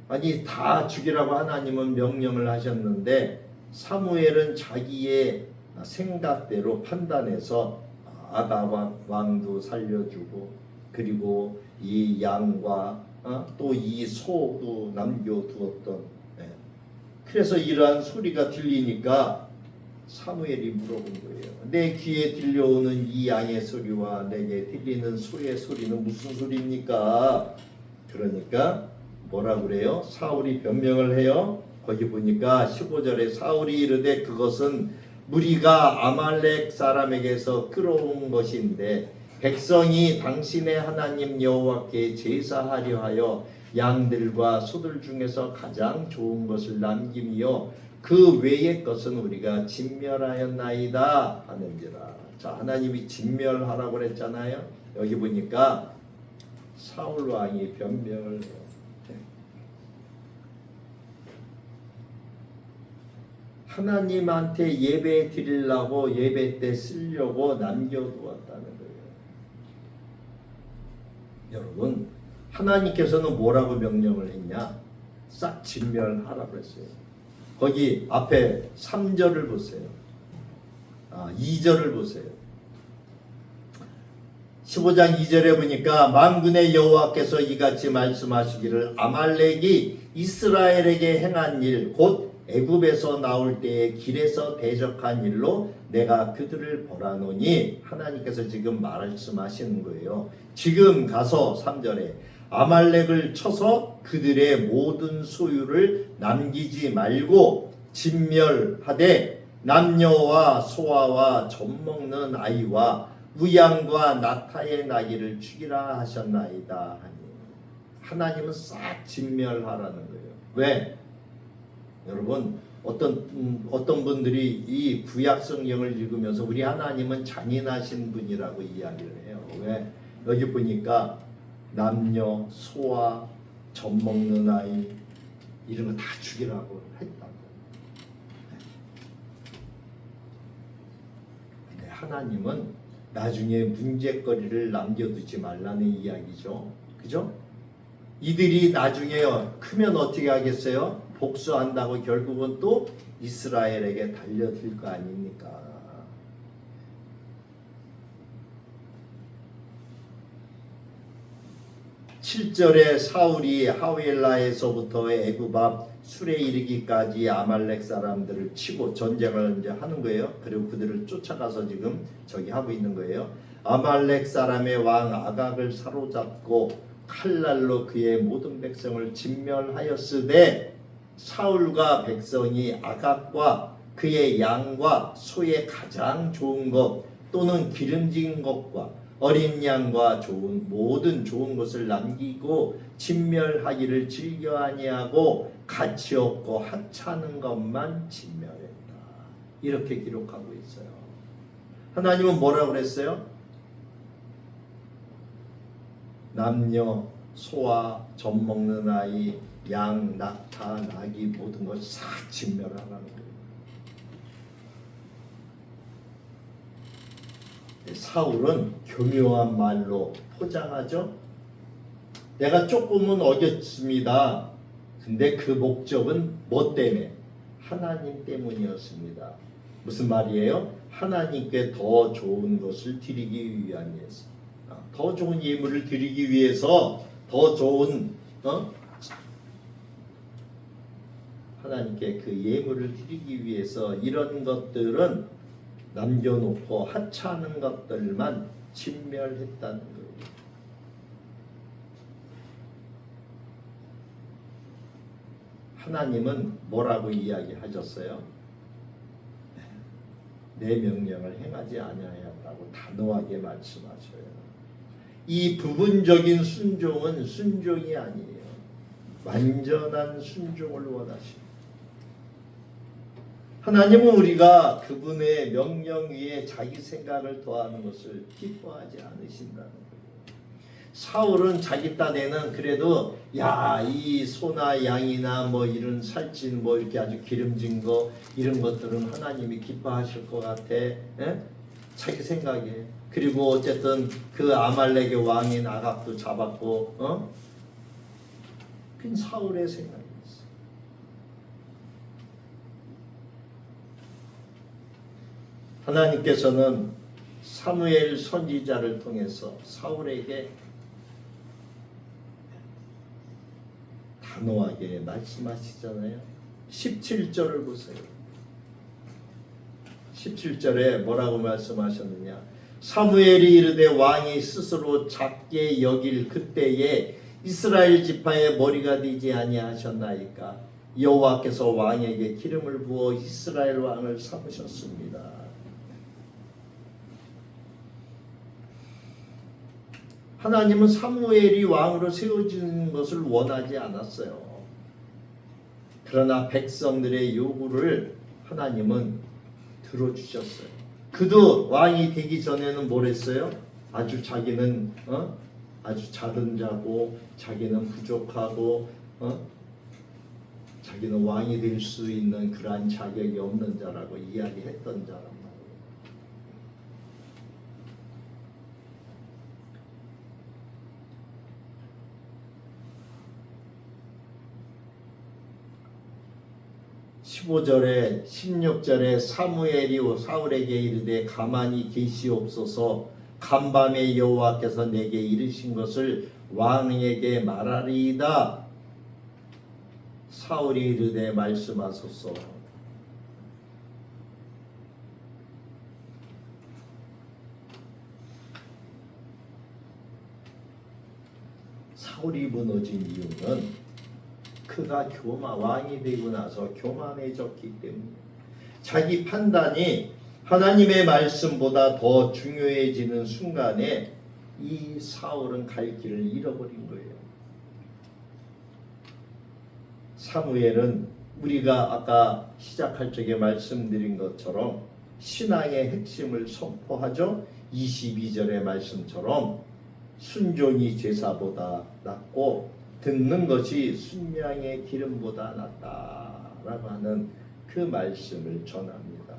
아니 다 죽이라고 하나님은 명령을 하셨는데 사무엘은 자기의 생각대로 판단해서 아가 왕도 살려주고 그리고 이 양과 또 이 소도 남겨두었던 그래서 이러한 소리가 들리니까 사무엘이 물어본 거예요. 내 귀에 들려오는 이 양의 소리와 내게 들리는 소의 소리는 무슨 소리입니까? 그러니까 뭐라 그래요? 사울이 변명을 해요. 거기 보니까 15절에 사울이 이르되 그것은 무리가 아말렉 사람에게서 끌어온 것인데 백성이 당신의 하나님 여호와께 제사하려 하여 양들과 소들 중에서 가장 좋은 것을 남김이요 그 외의 것은 우리가 진멸하였나이다 하는지라. 자, 하나님이 진멸하라고 그랬잖아요. 여기 보니까 사울 왕이 변명을 해요. 하나님한테 예배 드리려고 예배 때 쓰려고 남겨두었다는 거예요. 여러분, 하나님께서는 뭐라고 명령을 했냐? 싹 진멸하라고 했어요. 거기 앞에 3절을 보세요. 2절을 보세요. 15장 2절에 보니까 만군의 여호와께서 이같이 말씀하시기를 아말렉이 이스라엘에게 행한 일 곧 애굽에서 나올 때에 길에서 대적한 일로 내가 그들을 벌하노니 하나님께서 지금 말씀하시는 거예요. 지금 가서 3절에 아말렉을 쳐서 그들의 모든 소유를 남기지 말고 진멸하되 남녀와 소아와 젖먹는 아이와 우양과 낙타의 나귀를 죽이라 하셨나이다 하니 하나님은 싹 진멸하라는 거예요. 왜? 여러분 어떤 분들이 이 구약 성경을 읽으면서 우리 하나님은 잔인하신 분이라고 이야기를 해요. 왜? 여기 보니까 남녀, 소아, 젖먹는 아이 이런 거 다 죽이라고 했다고. 근데 하나님은 나중에 문제거리를 남겨두지 말라는 이야기죠. 그죠? 이들이 나중에 크면 어떻게 하겠어요? 복수한다고 결국은 또 이스라엘에게 달려들 거 아닙니까? 7절에 사울이 하윌라에서부터 애굽 앞 술에 이르기까지 아말렉 사람들을 치고 전쟁을 이제 하는 거예요. 그리고 그들을 쫓아가서 지금 저기 하고 있는 거예요. 아말렉 사람의 왕 아각을 사로잡고 칼날로 그의 모든 백성을 진멸하였으되 사울과 백성이 아각과 그의 양과 소의 가장 좋은 것 또는 기름진 것과 어린 양과 모든 좋은 것을 남기고 진멸하기를 즐겨 아니하고 가치 없고 하찮은 것만 진멸했다. 이렇게 기록하고 있어요. 하나님은 뭐라고 그랬어요? 남녀, 소아, 젖먹는 아이, 양, 낙타, 나귀 모든 걸 싹 진멸하라는 거예요. 사울은 교묘한 말로 포장하죠. 내가 조금은 어겼습니다. 근데 그 목적은 뭐 때문에? 하나님 때문이었습니다. 무슨 말이에요? 하나님께 더 좋은 것을 드리기 위함이었어요. 더 좋은 예물을 드리기 위해서 더 좋은 하나님께 그 예물을 드리기 위해서 이런 것들은 남겨놓고 하찮은 것들만 진멸했다는 거예요. 하나님은 뭐라고 이야기하셨어요? 내 명령을 행하지 아니하였다고 단호하게 말씀하셔요. 이 부분적인 순종은 순종이 아니에요. 완전한 순종을 원하십니다. 하나님은 우리가 그분의 명령 위에 자기 생각을 더하는 것을 기뻐하지 않으신다는 거예요. 사울은 자기 딴에는 그래도 이 소나 양이나 뭐 이런 살찐 뭐 이렇게 아주 기름진 거 이런 것들은 하나님이 기뻐하실 것 같아. 자기 생각에. 그리고 어쨌든 그 아말렉의 왕인 아각도 잡았고, 그건 사울의 생각이었어. 하나님께서는 사무엘 선지자를 통해서 사울에게 단호하게 말씀하시잖아요. 17절을 보세요. 17절에 뭐라고 말씀하셨느냐? 사무엘이 이르되 왕이 스스로 작게 여길 그때에 이스라엘 지파의 머리가 되지 아니하셨나이까? 여호와께서 왕에게 기름을 부어 이스라엘 왕을 삼으셨습니다. 하나님은 사무엘이 왕으로 세워지는 것을 원하지 않았어요. 그러나 백성들의 요구를 하나님은 들어주셨어요. 그도 왕이 되기 전에는 뭘 했어요? 아주 자기는 아주 작은 자고 자기는 부족하고 자기는 왕이 될 수 있는 그러한 자격이 없는 자라고 이야기했던 자란 말이에요. (15절에) 16절에 사무엘이 사울에게 이르되 가만히 계시옵소서 간밤에 여호와께서 내게 이르신 것을 왕에게 말하리이다. 사울이 이르되 말씀하소서. 사울이 무너진 이유는 그가 왕이 되고 나서 교만해졌기 때문에 자기 판단이 하나님의 말씀보다 더 중요해지는 순간에 이 사울은 갈 길을 잃어버린 거예요. 사무엘은 우리가 아까 시작할 적에 말씀드린 것처럼 신앙의 핵심을 선포하죠. 22절의 말씀처럼 순종이 제사보다 낫고 듣는 것이 순양의 기름보다 낫다라고 하는 그 말씀을 전합니다.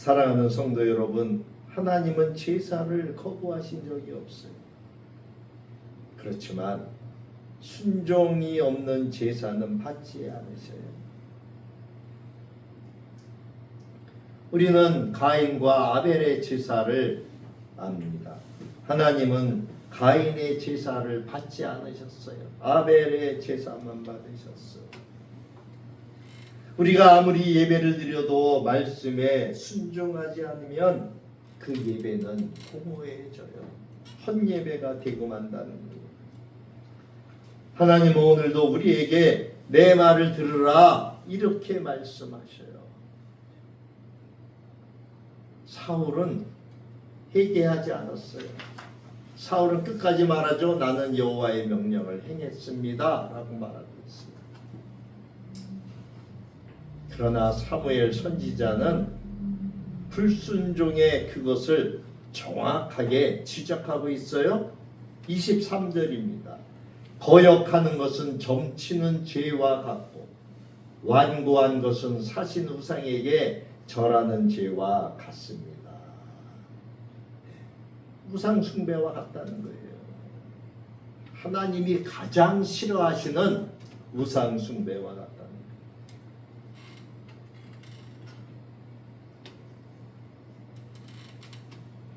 사랑하는 성도 여러분, 하나님은 제사를 거부하신 적이 없어요. 그렇지만 순종이 없는 제사는 받지 않으셔요. 우리는 가인과 아벨의 제사를 압니다. 하나님은 가인의 제사를 받지 않으셨어요. 아벨의 제사만 받으셨어요. 우리가 아무리 예배를 드려도 말씀에 순종하지 않으면 그 예배는 공허해져요. 헛예배가 되고 만다는 거예요. 하나님은 오늘도 우리에게 내 말을 들으라 이렇게 말씀하셔요. 사울은 회개하지 않았어요. 사울은 끝까지 말하죠. 나는 여호와의 명령을 행했습니다 라고 말하고 있습니다. 그러나 사무엘 선지자는 불순종의 그것을 정확하게 지적하고 있어요. 23절입니다. 거역하는 것은 점치는 죄와 같고 완고한 것은 사신 우상에게 절하는 죄와 같습니다. 우상 숭배와 같다는 거예요. 하나님이 가장 싫어하시는 우상 숭배와 같다는 거예요.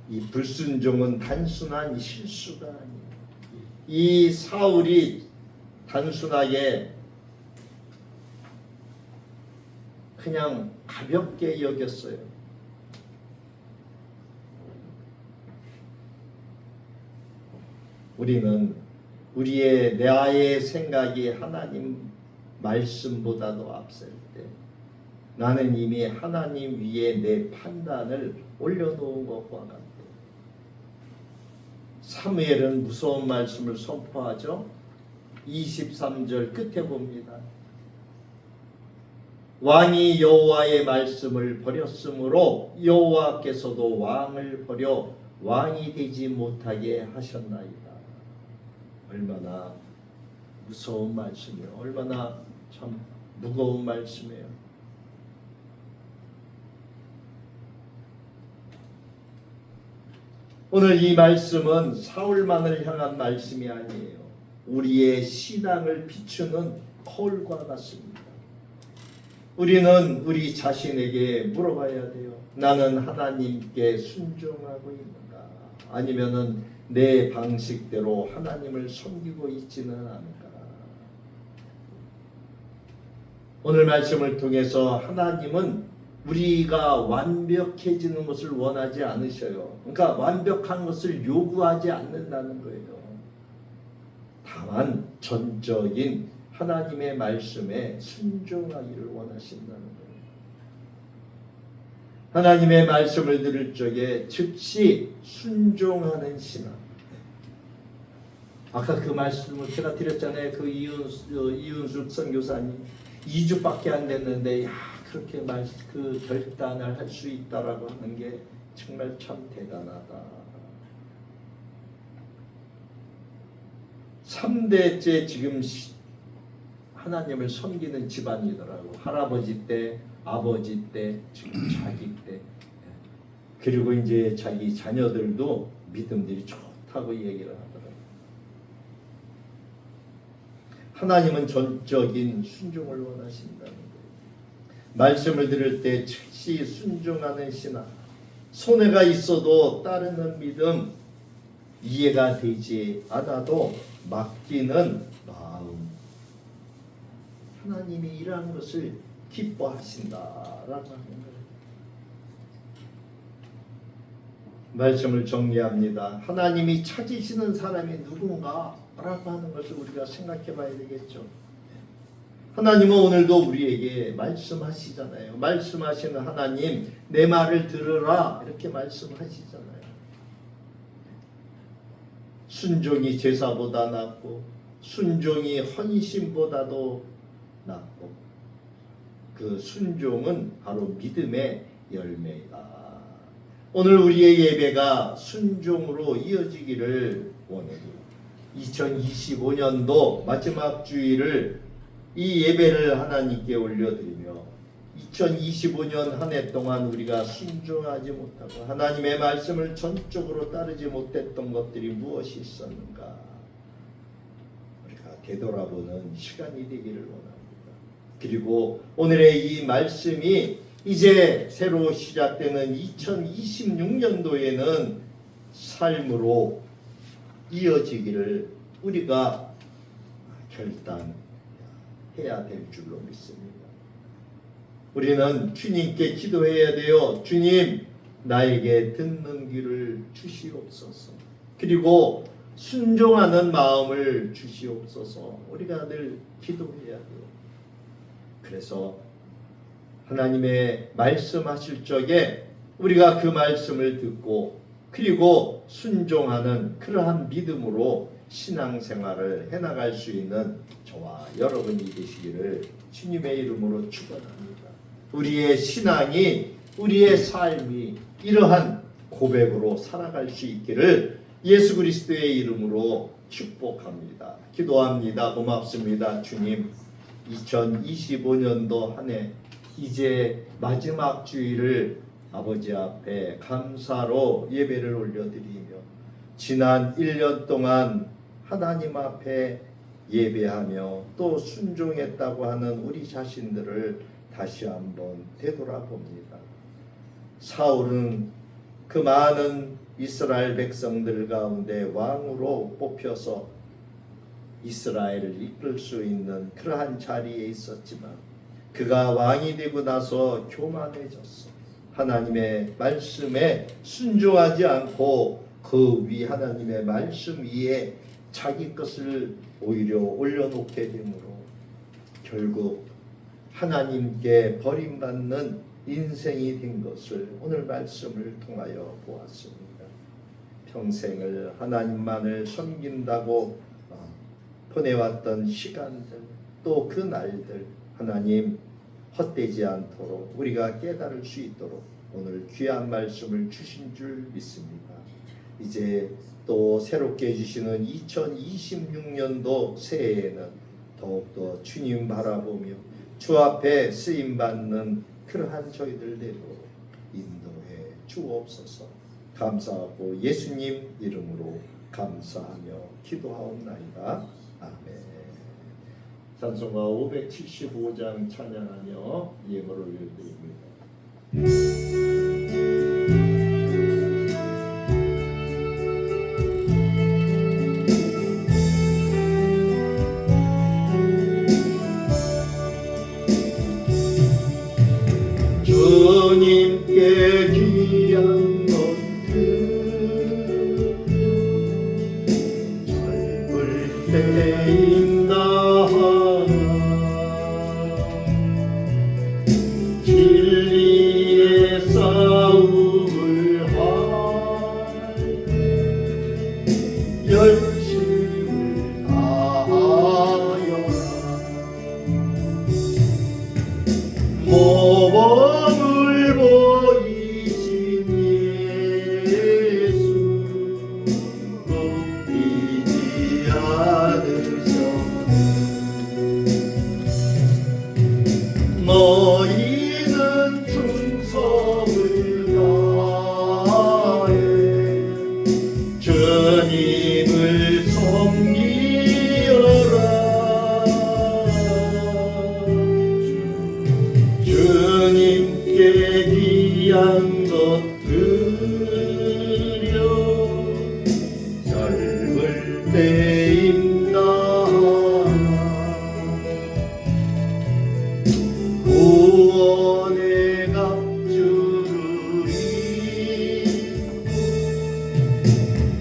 이 불순종은 단순한 실수가 아니에요. 이 사울이 단순하게 그냥 가볍게 여겼어요. 우리는 우리의 나의 생각이 하나님 말씀보다도 앞설 때 나는 이미 하나님 위에 내 판단을 올려놓은 것과 같아요. 사무엘은 무서운 말씀을 선포하죠. 23절 끝에 봅니다. 왕이 여호와의 말씀을 버렸으므로 여호와께서도 왕을 버려 왕이 되지 못하게 하셨나이다. 얼마나 무서운 말씀이에요. 얼마나 참 무거운 말씀이에요. 오늘 이 말씀은 사울만을 향한 말씀이 아니에요. 우리의 신앙을 비추는 거울과 같습니다. 우리는 우리 자신에게 물어봐야 돼요. 나는 하나님께 순종하고 있는가? 아니면은 내 방식대로 하나님을 섬기고 있지는 않은가? 오늘 말씀을 통해서 하나님은 우리가 완벽해지는 것을 원하지 않으셔요. 그러니까 완벽한 것을 요구하지 않는다는 거예요. 다만 전적인 하나님의 말씀에 순종하기를 원하신다는 거예요. 하나님의 말씀을 들을 적에 즉시 순종하는 신앙. 아까 그 말씀을 제가 드렸잖아요. 그 이윤숙 선교사님 2주밖에 안 됐는데 그렇게 그 결단을 할 수 있다라고 하는 게 정말 참 대단하다. 3대째 지금 하나님을 섬기는 집안이더라고. 할아버지 때, 아버지 때, 지금 자기 때. 그리고 이제 자기 자녀들도 믿음들이 좋다고 얘기를 하더라고. 하나님은 전적인 순종을 원하신다는 거예요. 말씀을 들을 때 즉시 순종하는 신앙, 손해가 있어도 따르는 믿음, 이해가 되지 않아도 맡기는 마음. 하나님이 이러한 것을 기뻐하신다라고 하는 거예요. 말씀을 정리합니다. 하나님이 찾으시는 사람이 누군가 라고 하는 것을 우리가 생각해 봐야 되겠죠. 하나님은 오늘도 우리에게 말씀하시잖아요. 말씀하시는 하나님, 내 말을 들으라 이렇게 말씀하시잖아요. 순종이 제사보다 낫고 순종이 헌신보다도 낫고 그 순종은 바로 믿음의 열매이다. 오늘 우리의 예배가 순종으로 이어지기를 원해요. 2025년도 마지막 주일을 이 예배를 하나님께 올려드리며 2025년 한 해 동안 우리가 순종하지 못하고 하나님의 말씀을 전적으로 따르지 못했던 것들이 무엇이 있었는가 우리가 되돌아보는 시간이 되기를 원합니다. 그리고 오늘의 이 말씀이 이제 새로 시작되는 2026년도에는 삶으로 이어지기를 우리가 결단해야 될 줄로 믿습니다. 우리는 주님께 기도해야 돼요. 주님, 나에게 듣는 귀를 주시옵소서. 그리고 순종하는 마음을 주시옵소서. 우리가 늘 기도해야 돼요. 그래서 하나님의 말씀하실 적에 우리가 그 말씀을 듣고 그리고 순종하는 그러한 믿음으로 신앙생활을 해나갈 수 있는 저와 여러분이 되시기를 주님의 이름으로 축원합니다. 우리의 신앙이 우리의 삶이 이러한 고백으로 살아갈 수 있기를 예수 그리스도의 이름으로 축복합니다. 기도합니다. 고맙습니다. 주님, 2025년도 한 해 이제 마지막 주일을 아버지 앞에 감사로 예배를 올려드리며 지난 1년 동안 하나님 앞에 예배하며 또 순종했다고 하는 우리 자신들을 다시 한번 되돌아봅니다. 사울은 그 많은 이스라엘 백성들 가운데 왕으로 뽑혀서 이스라엘을 이끌 수 있는 그러한 자리에 있었지만 그가 왕이 되고 나서 교만해졌어. 하나님의 말씀에 순종하지 않고 그 위 하나님의 말씀 위에 자기 것을 오히려 올려놓게 되므로 결국 하나님께 버림받는 인생이 된 것을 오늘 말씀을 통하여 보았습니다. 평생을 하나님만을 섬긴다고 보내왔던 시간들 또 그 날들 하나님 헛되지 않도록 우리가 깨달을 수 있도록 오늘 귀한 말씀을 주신 줄 믿습니다. 이제 또 새롭게 주시는 2026년도 새해에는 더욱더 주님 바라보며 주 앞에 쓰임받는 그러한 저희들대로 인도해 주옵소서. 감사하고 예수님 이름으로 감사하며 기도하옵나이다. 아멘. 찬송가 575장 찬양하며 예물을 올려드립니다. 주님께 귀한 것들 젊을 때인다 진리의 싸움을 하여 열심을 다하여라. 모범을 보이신 예수 높이지 않으셨네. 너희는 충성을 다해 주님을 섬기어라. 주님께 귀한 것 드려 젊을 때 임나하라. 구원의 갑주를 입고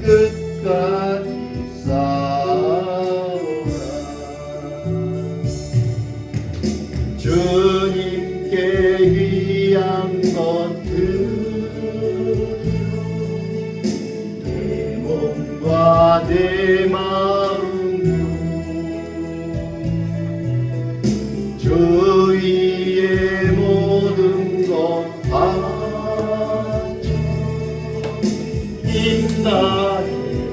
끝까지 싸우라. 주님께 귀한 것 드려 내 몸과 내 마음도 주 위에 모든 것 바쳐 임나게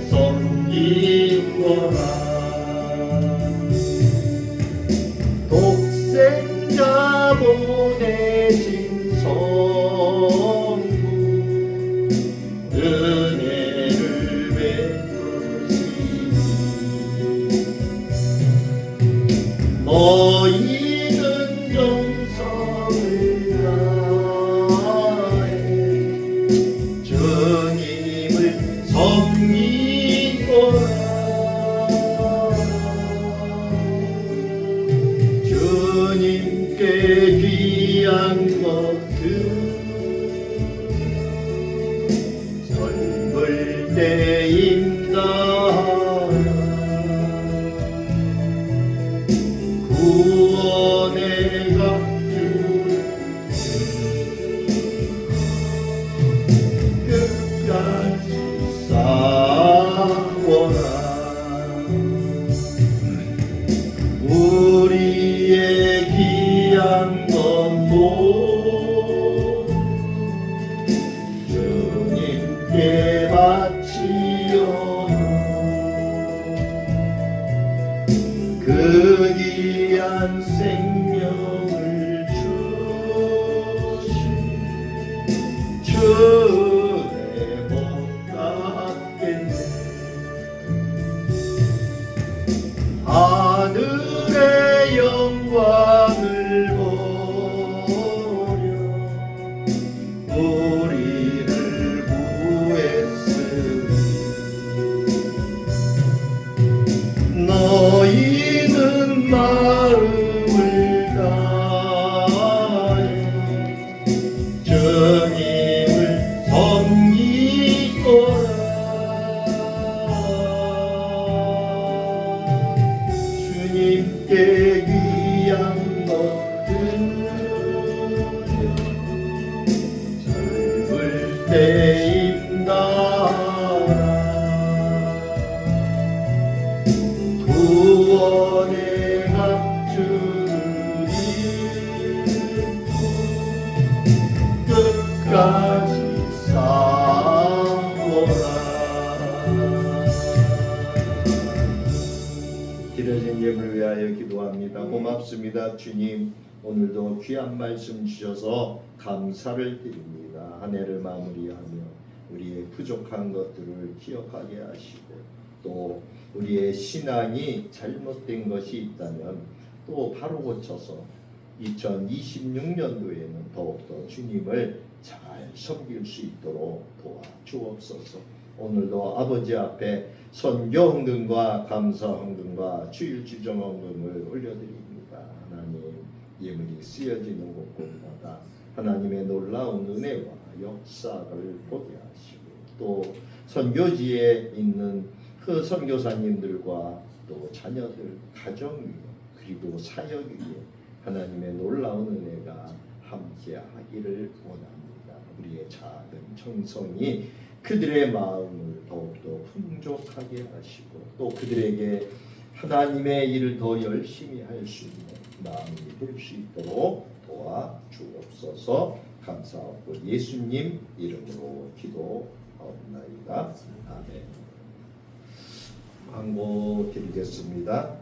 섬기거라. 독생자 보내신 성부 은혜를 베푸시니 너희는 영성을 다해 주님을 섬기거라. 주님께 귀한 것들 젊을 때 임나하라. 구원의 갑주를 끝까지 싸워라. 우리의 귀한 것 모두 주님께 바치어라. 그 귀한 생명을 주신 주의 복 같겠네. 하늘의 영광을 보려 우리를 구했으니 너희는 마음을 다해 주님을 섬기거라. 주님께 귀한 것들 젊을 때 임나하라. 구원의 갑주를 입고 끝까지 싸워라. 기도진 예물을 위하여 기도합니다. 고맙습니다. 주님, 오늘도 귀한 말씀 주셔서 감사를 드립니다. 한 해를 마무리하며 우리의 부족한 것들을 기억하게 하시고 또 우리의 신앙이 잘못된 것이 있다면 또 바로 고쳐서 2026년도에는 더욱더 주님을 잘 섬길 수 있도록 도와주옵소서. 오늘도 아버지 앞에 선교 헌금과 감사 헌금과 주일 주정 헌금을 올려드립니다. 하나님, 예물이 쓰여지는 곳곳마다 하나님의 놀라운 은혜와 역사를 보게 하시고 또 선교지에 있는 그 선교사님들과 또 자녀들, 가정 위에 그리고 사역 위에 하나님의 놀라운 은혜가 함께하기를 원합니다. 우리의 작은 청성이 그들의 마음을 더욱더 풍족하게 하시고 또 그들에게 하나님의 일을 더 열심히 할 수 있는 마음이 될 수 있도록 도와주옵소서. 감사하고 예수님 이름으로 기도하옵나이다. 아멘. 광고 드리겠습니다.